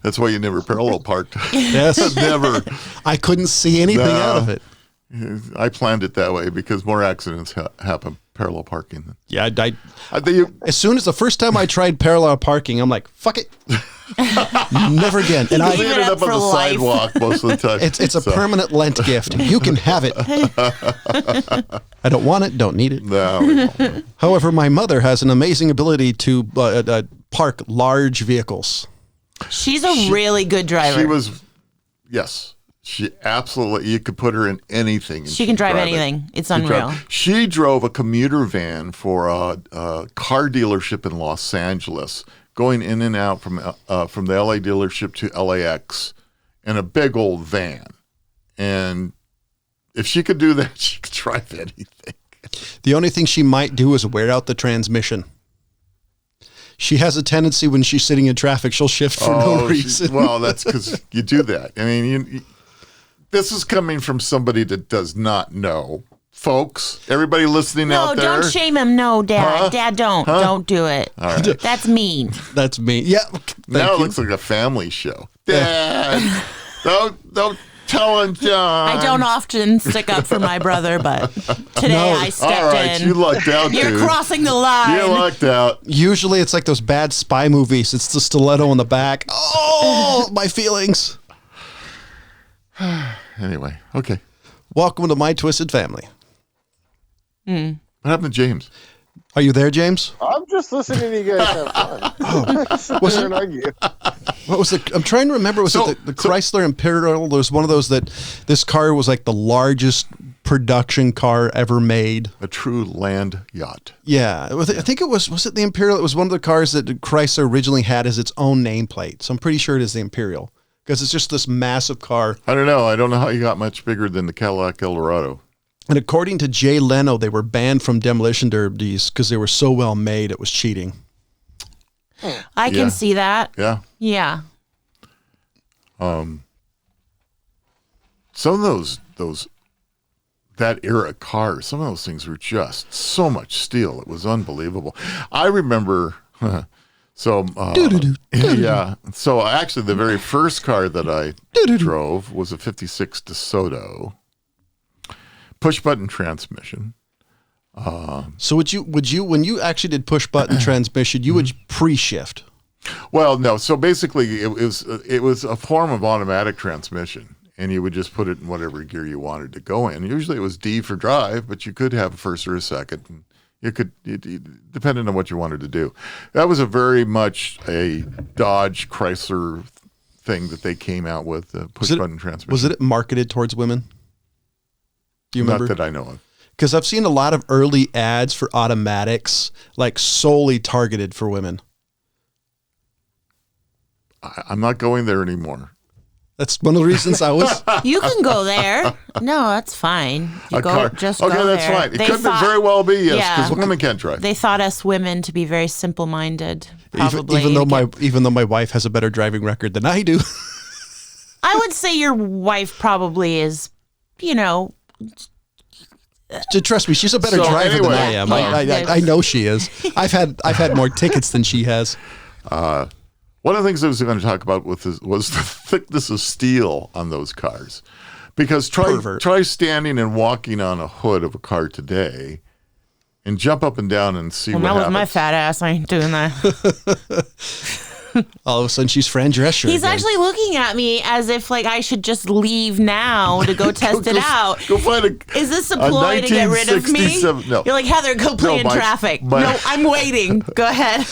That's why you never parallel parked. Yes. Never. I couldn't see anything out of it. I planned it that way because more accidents happen parallel parking. Yeah, as soon as the first time I tried parallel parking, I'm like, fuck it. Never again. And I ended up on the sidewalk most of the time. It's a permanent Lent gift. You can have it. I don't want it, don't need it. No. However, my mother has an amazing ability to park large vehicles. She's a really good driver. Yes. She absolutely, you could put her in anything. She can drive anything. It's unreal. She drove a commuter van for a car dealership in Los Angeles, going in and out from the LA dealership to LAX in a big old van. And if she could do that, she could drive anything. The only thing she might do is wear out the transmission. She has a tendency when she's sitting in traffic, she'll shift for no reason. Well, that's because you do that. I mean, this is coming from somebody that does not know. Folks, everybody listening out there. No, don't shame him. No, Dad. Huh? Dad, don't. Huh? Don't do it. All right. That's mean. That's mean. Yeah. Now it looks like a family show. Dad, don't tell him, John. I don't often stick up for my brother, but today I stepped all right, in. You lucked out, You're dude. crossing the line. You lucked out. Usually it's like those bad spy movies. It's the stiletto in the back. Oh, my feelings. Anyway, okay. Welcome to my twisted family. What happened to James? Are you there, James? I'm just listening to you guys have fun. Sit there and argue. What was it? I'm trying to remember. Was it the Chrysler Imperial? There was one of those that this car was like the largest production car ever made. A true land yacht. Yeah. I think it was it the Imperial? It was one of the cars that Chrysler originally had as its own nameplate. So I'm pretty sure it is the Imperial because it's just this massive car. I don't know. I don't know how you got much bigger than the Cadillac Eldorado. And according to Jay Leno, they were banned from demolition derbies because they were so well made it was cheating. I can see that. Yeah. Yeah. Some of those that era cars, some of those things were just so much steel. It was unbelievable. I remember yeah. So actually the very first car that I drove was a 56 DeSoto. Push button transmission. So would you when you actually did push button transmission, you would pre-shift? Well, no. So basically, it was a form of automatic transmission, and you would just put it in whatever gear you wanted to go in. Usually, it was D for drive, but you could have a first or a second. And you could, depending on what you wanted to do. That was a very much a Dodge Chrysler thing that they came out with. Push button transmission. Was it marketed towards women? Do you remember? Not that I know of. Because I've seen a lot of early ads for automatics, like solely targeted for women. I'm not going there anymore. That's one of the reasons I was. You can go there. No, that's fine. You go that's fine. It could very well be, yes, because women can't drive. They thought us women to be very simple-minded, probably. Even though my wife has a better driving record than I do. I would say your wife probably is, trust me, she's a better driver than I am. I know she is. I've had more tickets than she has. One of the things I was going to talk about was the thickness of steel on those cars, because try standing and walking on a hood of a car today, and jump up and down and see what happens. Not with my fat ass. I ain't doing that. All of a sudden, she's Fran Drescher. He's actually looking at me as if I should just leave now to go test it out. Go find Is this a ploy to get rid of me? No. You're like, Heather, go play in traffic. No, I'm waiting. Go ahead.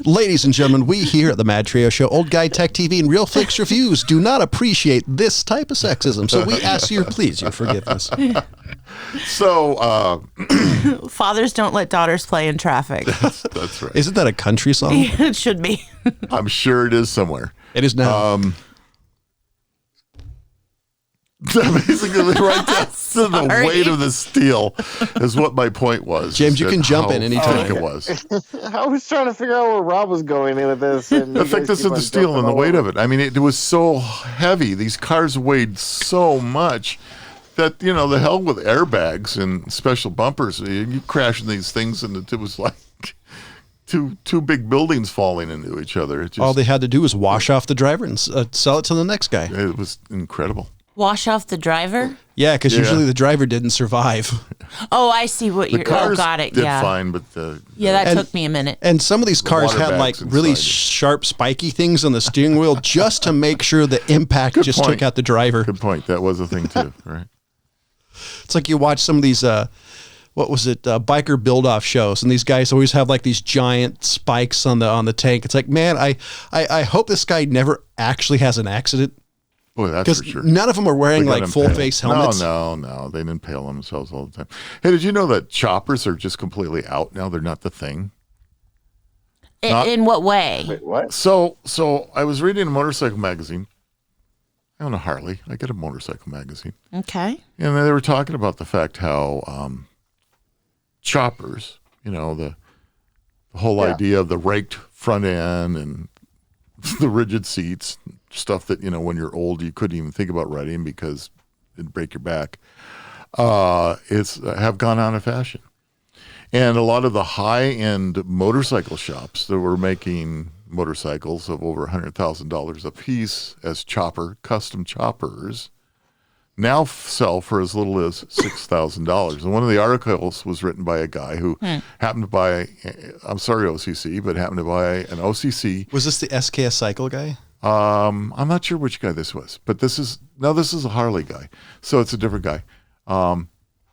Ladies and gentlemen, we here at the MadTrio Show, Old Guy Tech TV, and Real Flicks Reviews do not appreciate this type of sexism. So we ask your forgiveness. So, fathers don't let daughters play in traffic. That's right. Isn't that a country song? It should be. I'm sure it is somewhere. It is now. Basically, right down to the weight of the steel is what my point was. James, you can jump in anytime. It was. I was trying to figure out where Rob was going in with this. And the thickness of the steel and the weight of it. I mean, it was so heavy. These cars weighed so much that, the hell with airbags and special bumpers. You crash in these things, and it was like two big buildings falling into each other. All they had to do was wash off the driver and sell it to the next guy. It was incredible. Wash off the driver? Yeah, because usually the driver didn't survive. Oh, I see what you're... cars got it. did Yeah. fine, but that took me a minute. And some of these cars had like really sharp, spiky things on the steering wheel just to make sure the impact took out the driver. Good point. That was a thing too, right? It's like you watch some of these, biker build-off shows, and these guys always have like these giant spikes on the tank. It's like, man, I hope this guy never actually has an accident. Boy, that's for sure. None of them are wearing like full-face helmets. No. They didn't impale themselves all the time. Hey, did you know that choppers are just completely out now? They're not the thing. In what way? Wait, what? So I was reading a motorcycle magazine. I own a Harley. I get a motorcycle magazine. Okay. And they were talking about the fact how choppers, the whole idea of the raked front end and the rigid seats, stuff that, when you're old, you couldn't even think about riding because it'd break your back, have gone out of fashion. And a lot of the high-end motorcycle shops that were making motorcycles of over $100,000 a piece as custom choppers now sell for as little as $6,000. And one of the articles was written by a guy who happened to buy, I'm sorry, OCC, but happened to buy an OCC. Was this the SKS Cycle guy? I'm not sure which guy this was, but this is a Harley guy. So it's a different guy.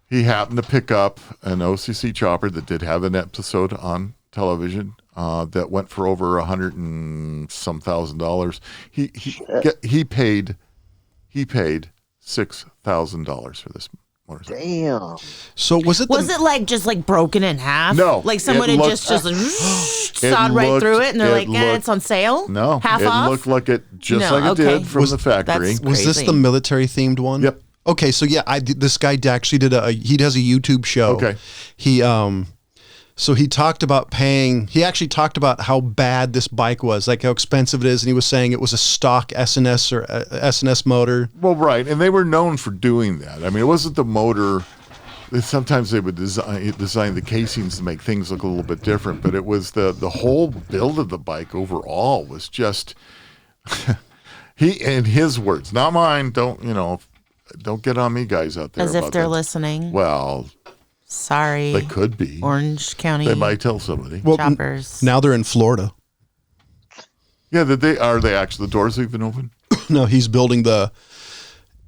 He happened to pick up an OCC chopper that did have an episode on television that went for over $100 and some $1,000. He paid $6,000 for this motorcycle. Damn. So was it like just like broken in half? No. Like someone had just sawed right through it, and they're like, it's on sale? No. Half it off? looked like it did from the factory. Was this the military themed one? Yep. Okay, so this guy actually he does a YouTube show. Okay. So he talked about he actually talked about how bad this bike was, like how expensive it is, and he was saying it was a stock SNS or SNS motor. Well, right, and they were known for doing that. I mean, it wasn't the motor. Sometimes they would design the casings to make things look a little bit different, but it was the whole build of the bike overall was just, in his words, not mine, don't get on me, guys out there. As if they're listening. Well, sorry. They could be. Orange County. They might tell somebody. Well, choppers. Now they're in Florida. Yeah, are they actually, the doors even open? No, he's building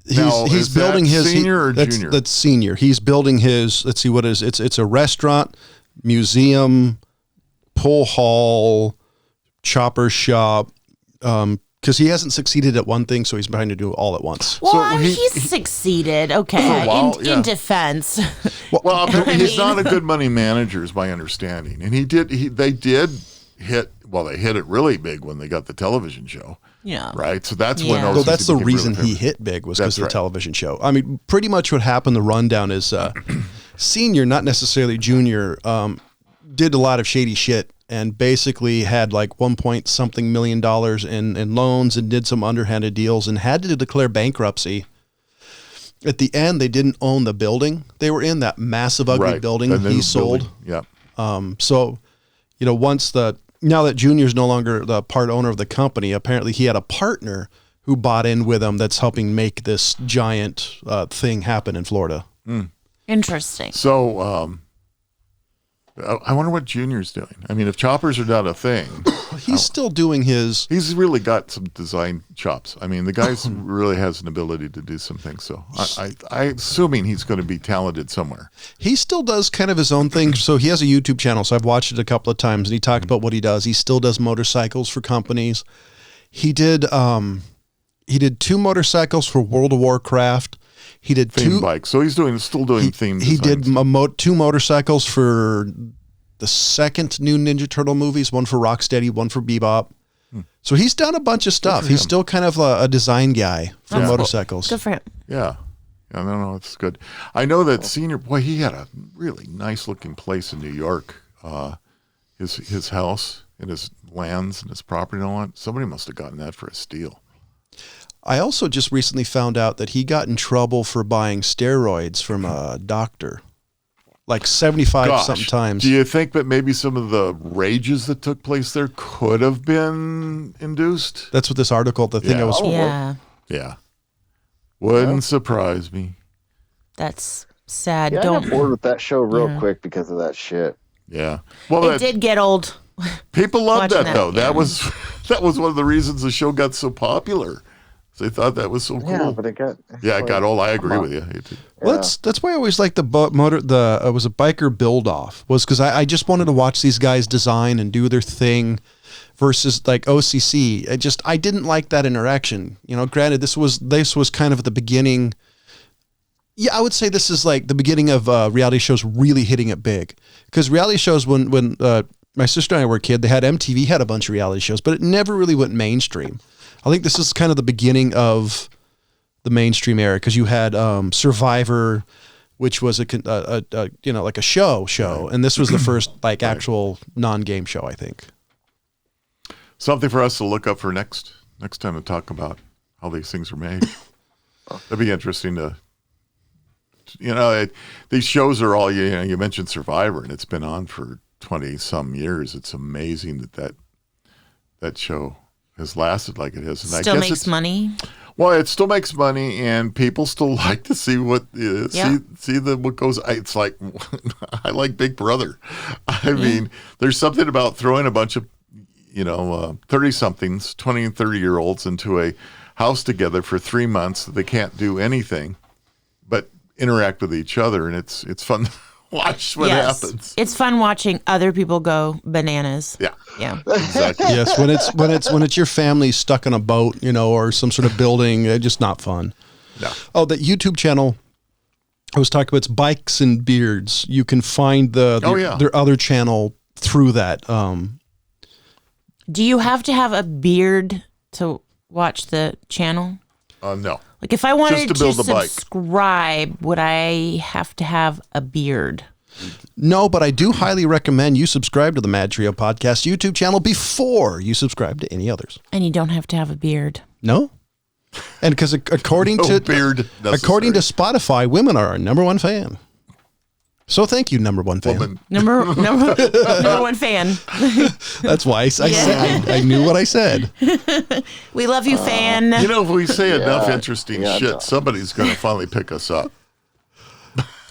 he's building his senior or junior? That's senior. He's building his, let's see what it is. It's a restaurant, museum, pull hall, chopper shop, because he hasn't succeeded at one thing, so he's trying to do it all at once. Well, he's succeed. Okay, in defense. Well, he's not a good money manager, is my understanding. And they did hit it really big when they got the television show. Yeah. Right? So that's when Well, that's the reason he hit big was because of the television show. I mean, pretty much what happened, the rundown is senior, not necessarily junior, did a lot of shady shit and basically had like $1 million in loans and did some underhanded deals and had to declare bankruptcy. At the end, they didn't own the building they were in, that massive, ugly building he sold. Yeah. So, now that Junior's no longer the part owner of the company, apparently he had a partner who bought in with him that's helping make this giant thing happen in Florida. Interesting. So, I wonder what Junior's doing. I mean, if choppers are not a thing, he's still doing his. He's really got some design chops. I mean, the guy's really has an ability to do some things. So I'm assuming he's going to be talented somewhere. He still does kind of his own thing. So he has a YouTube channel. So I've watched it a couple of times, and he talked about what he does. He still does motorcycles for companies. He did 2 motorcycles for World of Warcraft. He did theme bikes. So he's still doing theme He designs. did 2 motorcycles for the second new Ninja Turtle movies, one for Rocksteady, one for Bebop. So he's done a bunch of stuff. He's still kind of a design guy for motorcycles. Good for him. Yeah. No, it's good. I know that senior, boy, he had a really nice looking place in New York. His house and his lands and his property and all that. Somebody must have gotten that for a steal. I also just recently found out that he got in trouble for buying steroids from a doctor, like 75 something times. Do you think that maybe some of the rages that took place there could have been induced? That's what this article, the thing I was. Yeah. Yeah. Wouldn't surprise me. That's sad. Yeah, I got bored with that show real quick because of that shit. Yeah. Well, it did get old. People loved that though. Yeah. That was one of the reasons the show got so popular. They thought that was so cool. Yeah, but it got old. I agree with you. Well, that's why I always liked the was a biker build off, was because I just wanted to watch these guys design and do their thing versus like OCC. I didn't like that interaction. You know, granted, this was kind of at the beginning. Yeah, I would say this is like the beginning of reality shows really hitting it big, because reality shows when my sister and I were a kid, they had MTV had a bunch of reality shows, but it never really went mainstream. I think this is kind of the beginning of the mainstream era, because you had Survivor, which was like a show, and this was the first like actual non-game show, I think. Something for us to look up for next time to talk about how these things are made. That'd be interesting to, these shows are all, you mentioned Survivor, and it's been on for 20 some years. It's amazing that show has lasted like it has. And still makes money. Well, it still makes money, and people still like to see what what goes. It's like I like Big Brother. I mean, there's something about throwing a bunch of 30-somethings, 20 and 30-year-olds into a house together for 3 months. They can't do anything but interact with each other, and it's fun. Watch what happens. It's fun watching other people go bananas. Yeah, exactly. Yes, when it's your family stuck in a boat, or some sort of building, it's just not fun. No. Oh, that YouTube channel I was talking about, it's Bikes and Beards. You can find their other channel through that. Do you have to have a beard to watch the channel? No. Like if I wanted to subscribe, would I have to have a beard? No, but I do highly recommend you subscribe to the MadTrio podcast YouTube channel before you subscribe to any others. And you don't have to have a beard. No? And because according to Spotify, women are our number one fan. So thank you, number one fan. Number one fan. That's why I knew what I said. We love you, fan. If we say enough interesting shit, somebody's going to finally pick us up.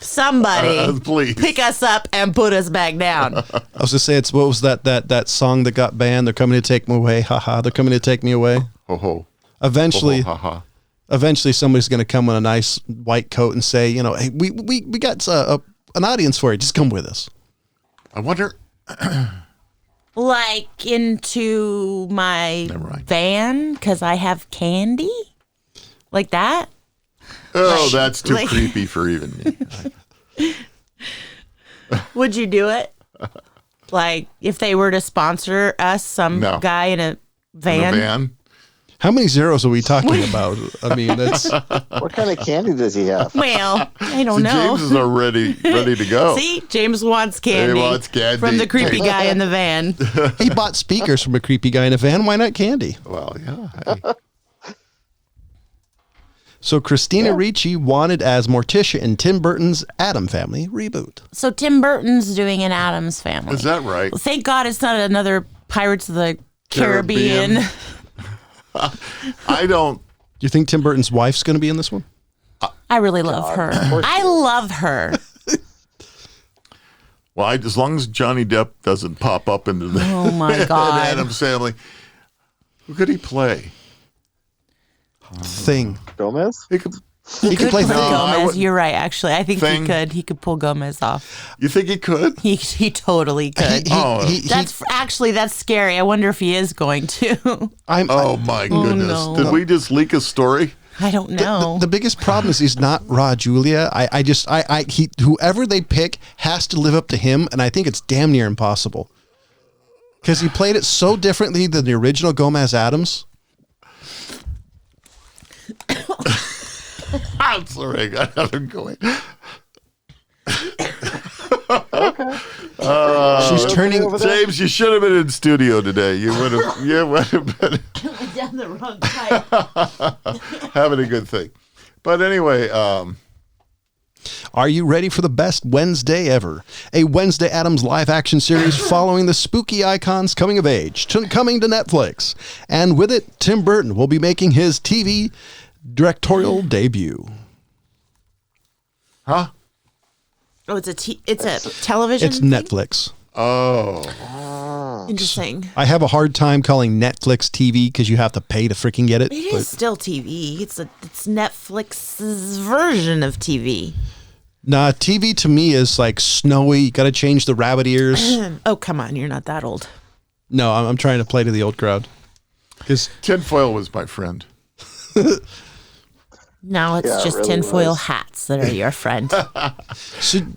Somebody, please pick us up and put us back down. I was just saying, what was that song that got banned? They're coming to take me away. Ha ha. They're coming to take me away. Ho ho. Eventually, ho, ho, ha, ha. Eventually, somebody's going to come in a nice white coat and say, hey, we got an audience for you. Just come with us. I wonder. Like into my van because I have candy? Like that? Oh, that's too creepy for even me. Would you do it? Like if they were to sponsor us, some guy in a van? In a van? How many zeros are we talking about? I mean, that's... What kind of candy does he have? Well, I don't know. James is already ready to go. See, James wants candy. He wants candy. From the creepy guy in the van. He bought speakers from a creepy guy in a van. Why not candy? Well, yeah. Hey. So Christina Ricci wanted as Morticia in Tim Burton's Addams Family reboot. So Tim Burton's doing an Addams Family. Is that right? Well, thank God it's not another Pirates of the Caribbean. I don't. Do you think Tim Burton's wife's going to be in this one? I really love her. I love her. Well, as long as Johnny Depp doesn't pop up into the Addams Family, who could he play? Thing. Gomez? He could play Thing. Gomez. You're right. Actually, I think he could. He could pull Gomez off. You think he could? He totally could. That's scary. I wonder if he is going to. Oh my goodness! No. Did we just leak a story? I don't know. The biggest problem is he's not Raw Julia. Whoever they pick has to live up to him, and I think it's damn near impossible because he played it so differently than the original Gomez Addams. I'm sorry, I got another going. She's turning. James, you should have been in studio today. You would have been down the wrong pipe. Having a good thing. But anyway, are you ready for the best Wednesday ever? A Wednesday Addams live action series following the spooky icons coming of age, coming to Netflix. And with it, Tim Burton will be making his TV directorial debut. Huh? Oh, it's a television. It's thing? Netflix. Oh. Interesting. I have a hard time calling Netflix TV because you have to pay to freaking get it. It is still TV. It's Netflix's version of TV. Nah, TV to me is like snowy. You got to change the rabbit ears. Oh, come on. You're not that old. No, I'm trying to play to the old crowd. Tinfoil was my friend. Now it's just really tinfoil hats that are your friend.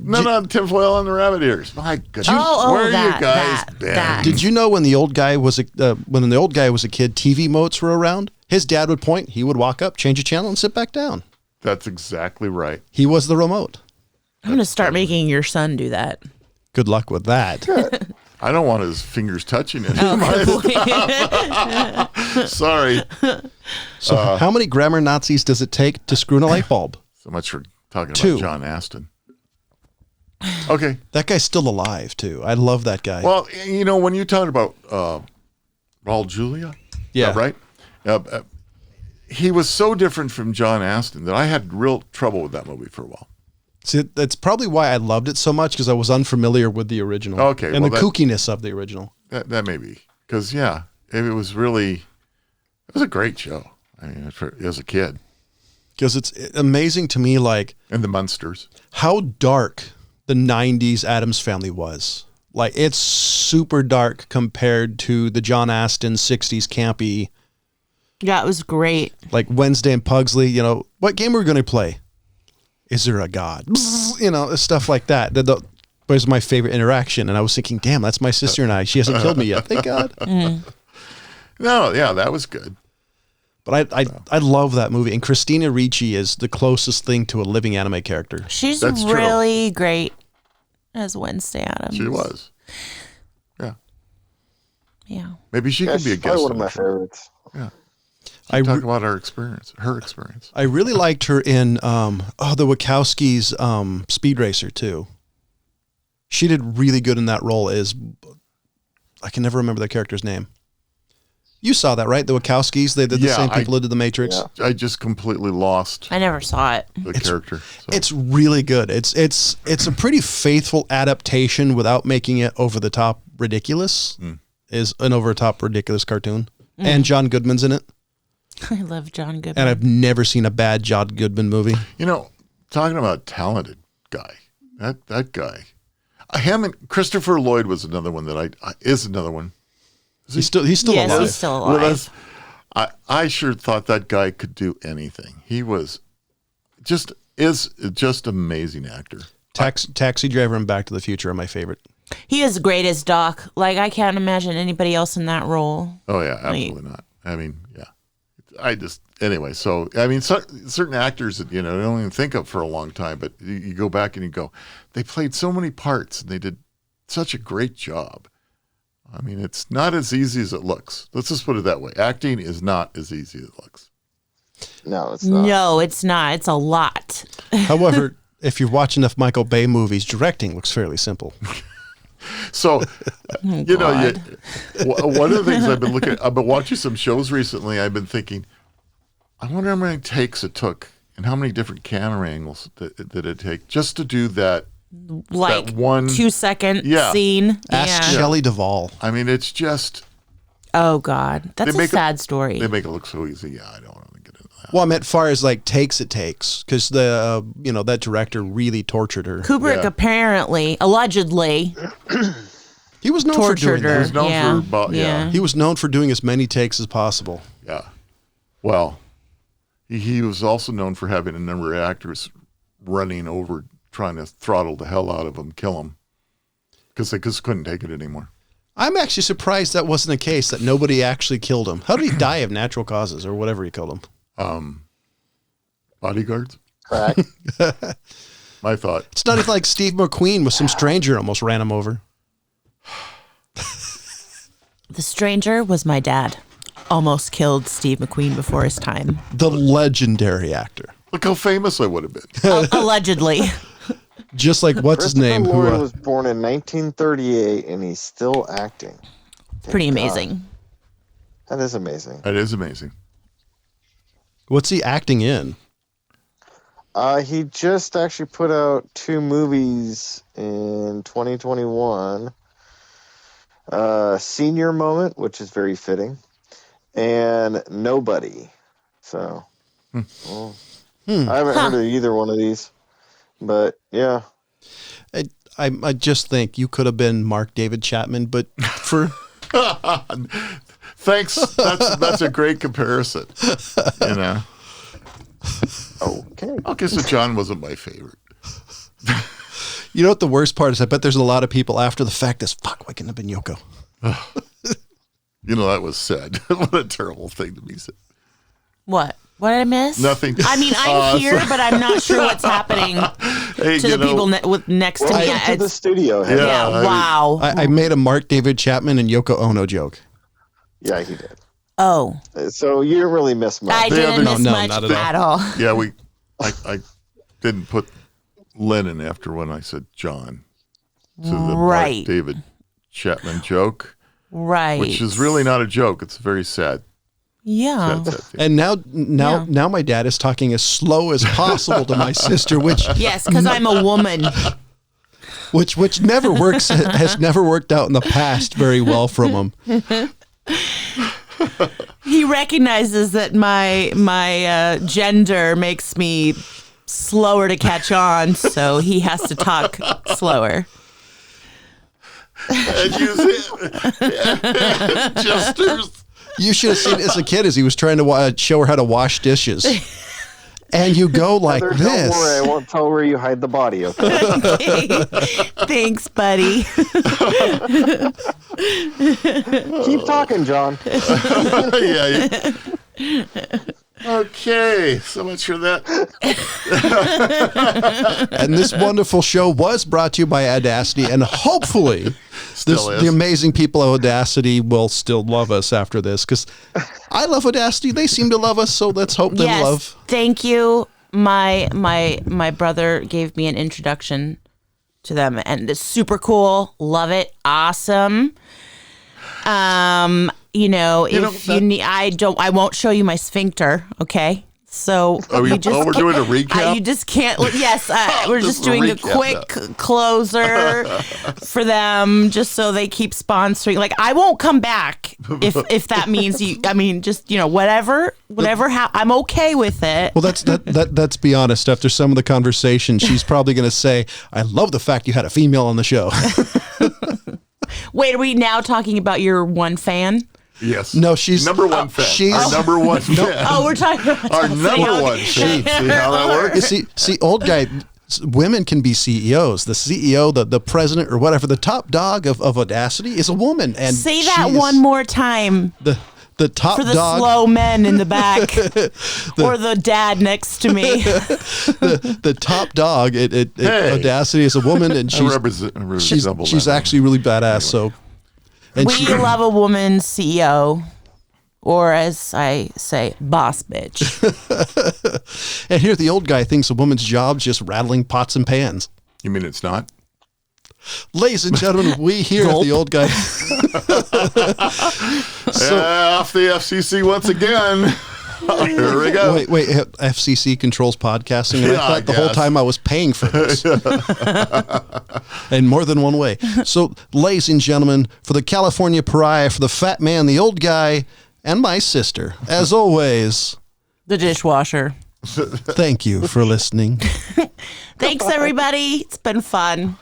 No, tinfoil on the rabbit ears. My goodness. Where are you guys been? Did you know when the old guy was a kid, TV motes were around? His dad would point, he would walk up, change a channel, and sit back down. That's exactly right. He was the remote. I'm going to start making your son do that. Good luck with that. I don't want his fingers touching it. Oh, Sorry. So how many grammar Nazis does it take to screw in a light bulb? So much for talking 2. about John Aston. Okay. That guy's still alive, too. I love that guy. Well, when you talk about Raul Julia, yeah, right? He was so different from John Aston that I had real trouble with that movie for a while. See, that's probably why I loved it so much, because I was unfamiliar with the original. Okay. And the kookiness of the original. That may be. Because, it was a great show. I mean, as a kid. Because it's amazing to me, like... And the Munsters. How dark the 90s Addams Family was. Like, it's super dark compared to the John Aston 60s campy. Yeah, it was great. Like Wednesday and Pugsley, what game are we going to play? Is there a God? Stuff like that. That was my favorite interaction. And I was thinking, damn, that's my sister and I. She hasn't killed me yet. Thank God. No, yeah, that was good. But I love that movie. And Christina Ricci is the closest thing to a living anime character. She's really great as Wednesday Addams. She was. Yeah. Yeah. Maybe she could be a guest. One of my favorites. Yeah. Talk about her experience. I really liked her in the Wachowskis' Speed Racer too. She did really good in that role. I can never remember the character's name. You saw that, right? The Wachowskis, they did the same people that did The Matrix. Yeah. I just completely lost. I never saw it. The character. So. It's really good. It's a pretty faithful adaptation without making it over the top ridiculous. Is an over the top ridiculous cartoon, and John Goodman's in it. I love John Goodman. And I've never seen a bad John Goodman movie. Talking about talented guy, that guy. Him and Christopher Lloyd was another one that is another one. He's still alive. Yes, he's still alive. Well, I sure thought that guy could do anything. He was just amazing actor. Taxi Driver and Back to the Future are my favorite. He is great as Doc. Like, I can't imagine anybody else in that role. Oh yeah, absolutely not. I mean, yeah. Anyway, so I mean, certain actors that I don't even think of for a long time, but you go back and you go, they played so many parts and they did such a great job. I mean, it's not as easy as it looks. Let's just put it that way. Acting is not as easy as it looks. No, it's not. No, it's not. It's a lot. However, if you watch enough Michael Bay movies, directing looks fairly simple. So, one of the things I've been watching some shows recently. I've been thinking, I wonder how many takes it took and how many different camera angles that it take just to do that. Like that 1 2-second scene. Ask Shelley Duvall. I mean, it's just. Oh God, that's a sad story. They make it look so easy. Yeah, I don't want to get into that. Well, I meant far as like takes it takes, because the that director really tortured her. Kubrick apparently, allegedly, he was known for doing that. He was known for He was known for doing as many takes as possible. Yeah. Well, he was also known for having a number of actors running over, trying to throttle the hell out of him, kill him, because they just couldn't take it anymore. I'm actually surprised that wasn't the case, that nobody actually killed him. How did he die of natural causes or whatever he killed him? Bodyguards? Crack. My thought. It's not even like Steve McQueen with some stranger almost ran him over. The stranger was my dad. Almost killed Steve McQueen before his time. The legendary actor. Look how famous I would have been. Allegedly. Just like what's his name? Christopher Lloyd was born in 1938 and he's still acting. Pretty amazing. That is amazing. That is amazing. What's he acting in? He just actually put out 2 movies in 2021. Senior Moment, which is very fitting, and Nobody. So, well, I haven't heard of either one of these, but yeah. I just think you could have been Mark David Chapman, but for thanks. That's a great comparison. You know. Okay. Okay, so John wasn't my favorite. You know what the worst part is? I bet there's a lot of people after the fact that's, fuck, why couldn't it have been Yoko? You know, that was said. What a terrible thing to be said. What? What did I miss? Nothing. I mean, I'm here, but I'm not sure what's happening to the people next to me. To the studio. Yeah, wow. I made a Mark David Chapman and Yoko Ono joke. Yeah, he did. Oh. So you didn't really miss much. I didn't miss much not at all. Yeah, I didn't put Lennon after when I said John to the Mark David Chapman joke. Right. Which is really not a joke. It's very sad. Yeah. Sad and now my dad is talking as slow as possible to my sister, which yes, because I'm a woman. Which never works, has never worked out in the past very well from him. He recognizes that my gender makes me slower to catch on, so he has to talk slower. Jesters. You should have seen it as a kid as he was trying to show her how to wash dishes. And you go like Heather, this. Don't worry, I won't tell where you hide the body, okay? Thanks, buddy. Keep talking, John. Yeah. Okay, so much for that. And this wonderful show was brought to you by Audacity, and hopefully the amazing people at Audacity will still love us after this, because I love Audacity. They seem to love us, so let's hope they love. Thank you. My brother gave me an introduction to them, and it's super cool. Love it. Awesome. You know, if you need, I won't show you my sphincter, okay? So we're doing a recap? You just can't. Yes, we're just doing a quick closer for them, just so they keep sponsoring. Like, I won't come back if that means you. I mean, just whatever. I'm okay with it. Well, let's be honest. After some of the conversation, she's probably going to say, "I love the fact you had a female on the show." Wait, are we now talking about your one fan? Yes. No, she's number one fan. She's our number one fan. Oh, we're talking about our number one fan. See how that works? See, old guy, women can be CEOs. The CEO, the president, or whatever, the top dog of Audacity is a woman. And say that one more time. The top for the dog. Slow men in the back, or the dad next to me. the top dog at Audacity is a woman, and she's actually really badass. So, and we love a woman CEO, or as I say, boss bitch. And here the old guy thinks a woman's job's just rattling pots and pans. You mean it's not? Ladies and gentlemen, we here at the old guy. Off the FCC once again. Here we go. Wait, FCC controls podcasting. And I thought the whole time I was paying for this. In more than one way. So, ladies and gentlemen, for the California pariah, for the fat man, the old guy, and my sister, as always, the dishwasher. Thank you for listening. Thanks, everybody. It's been fun.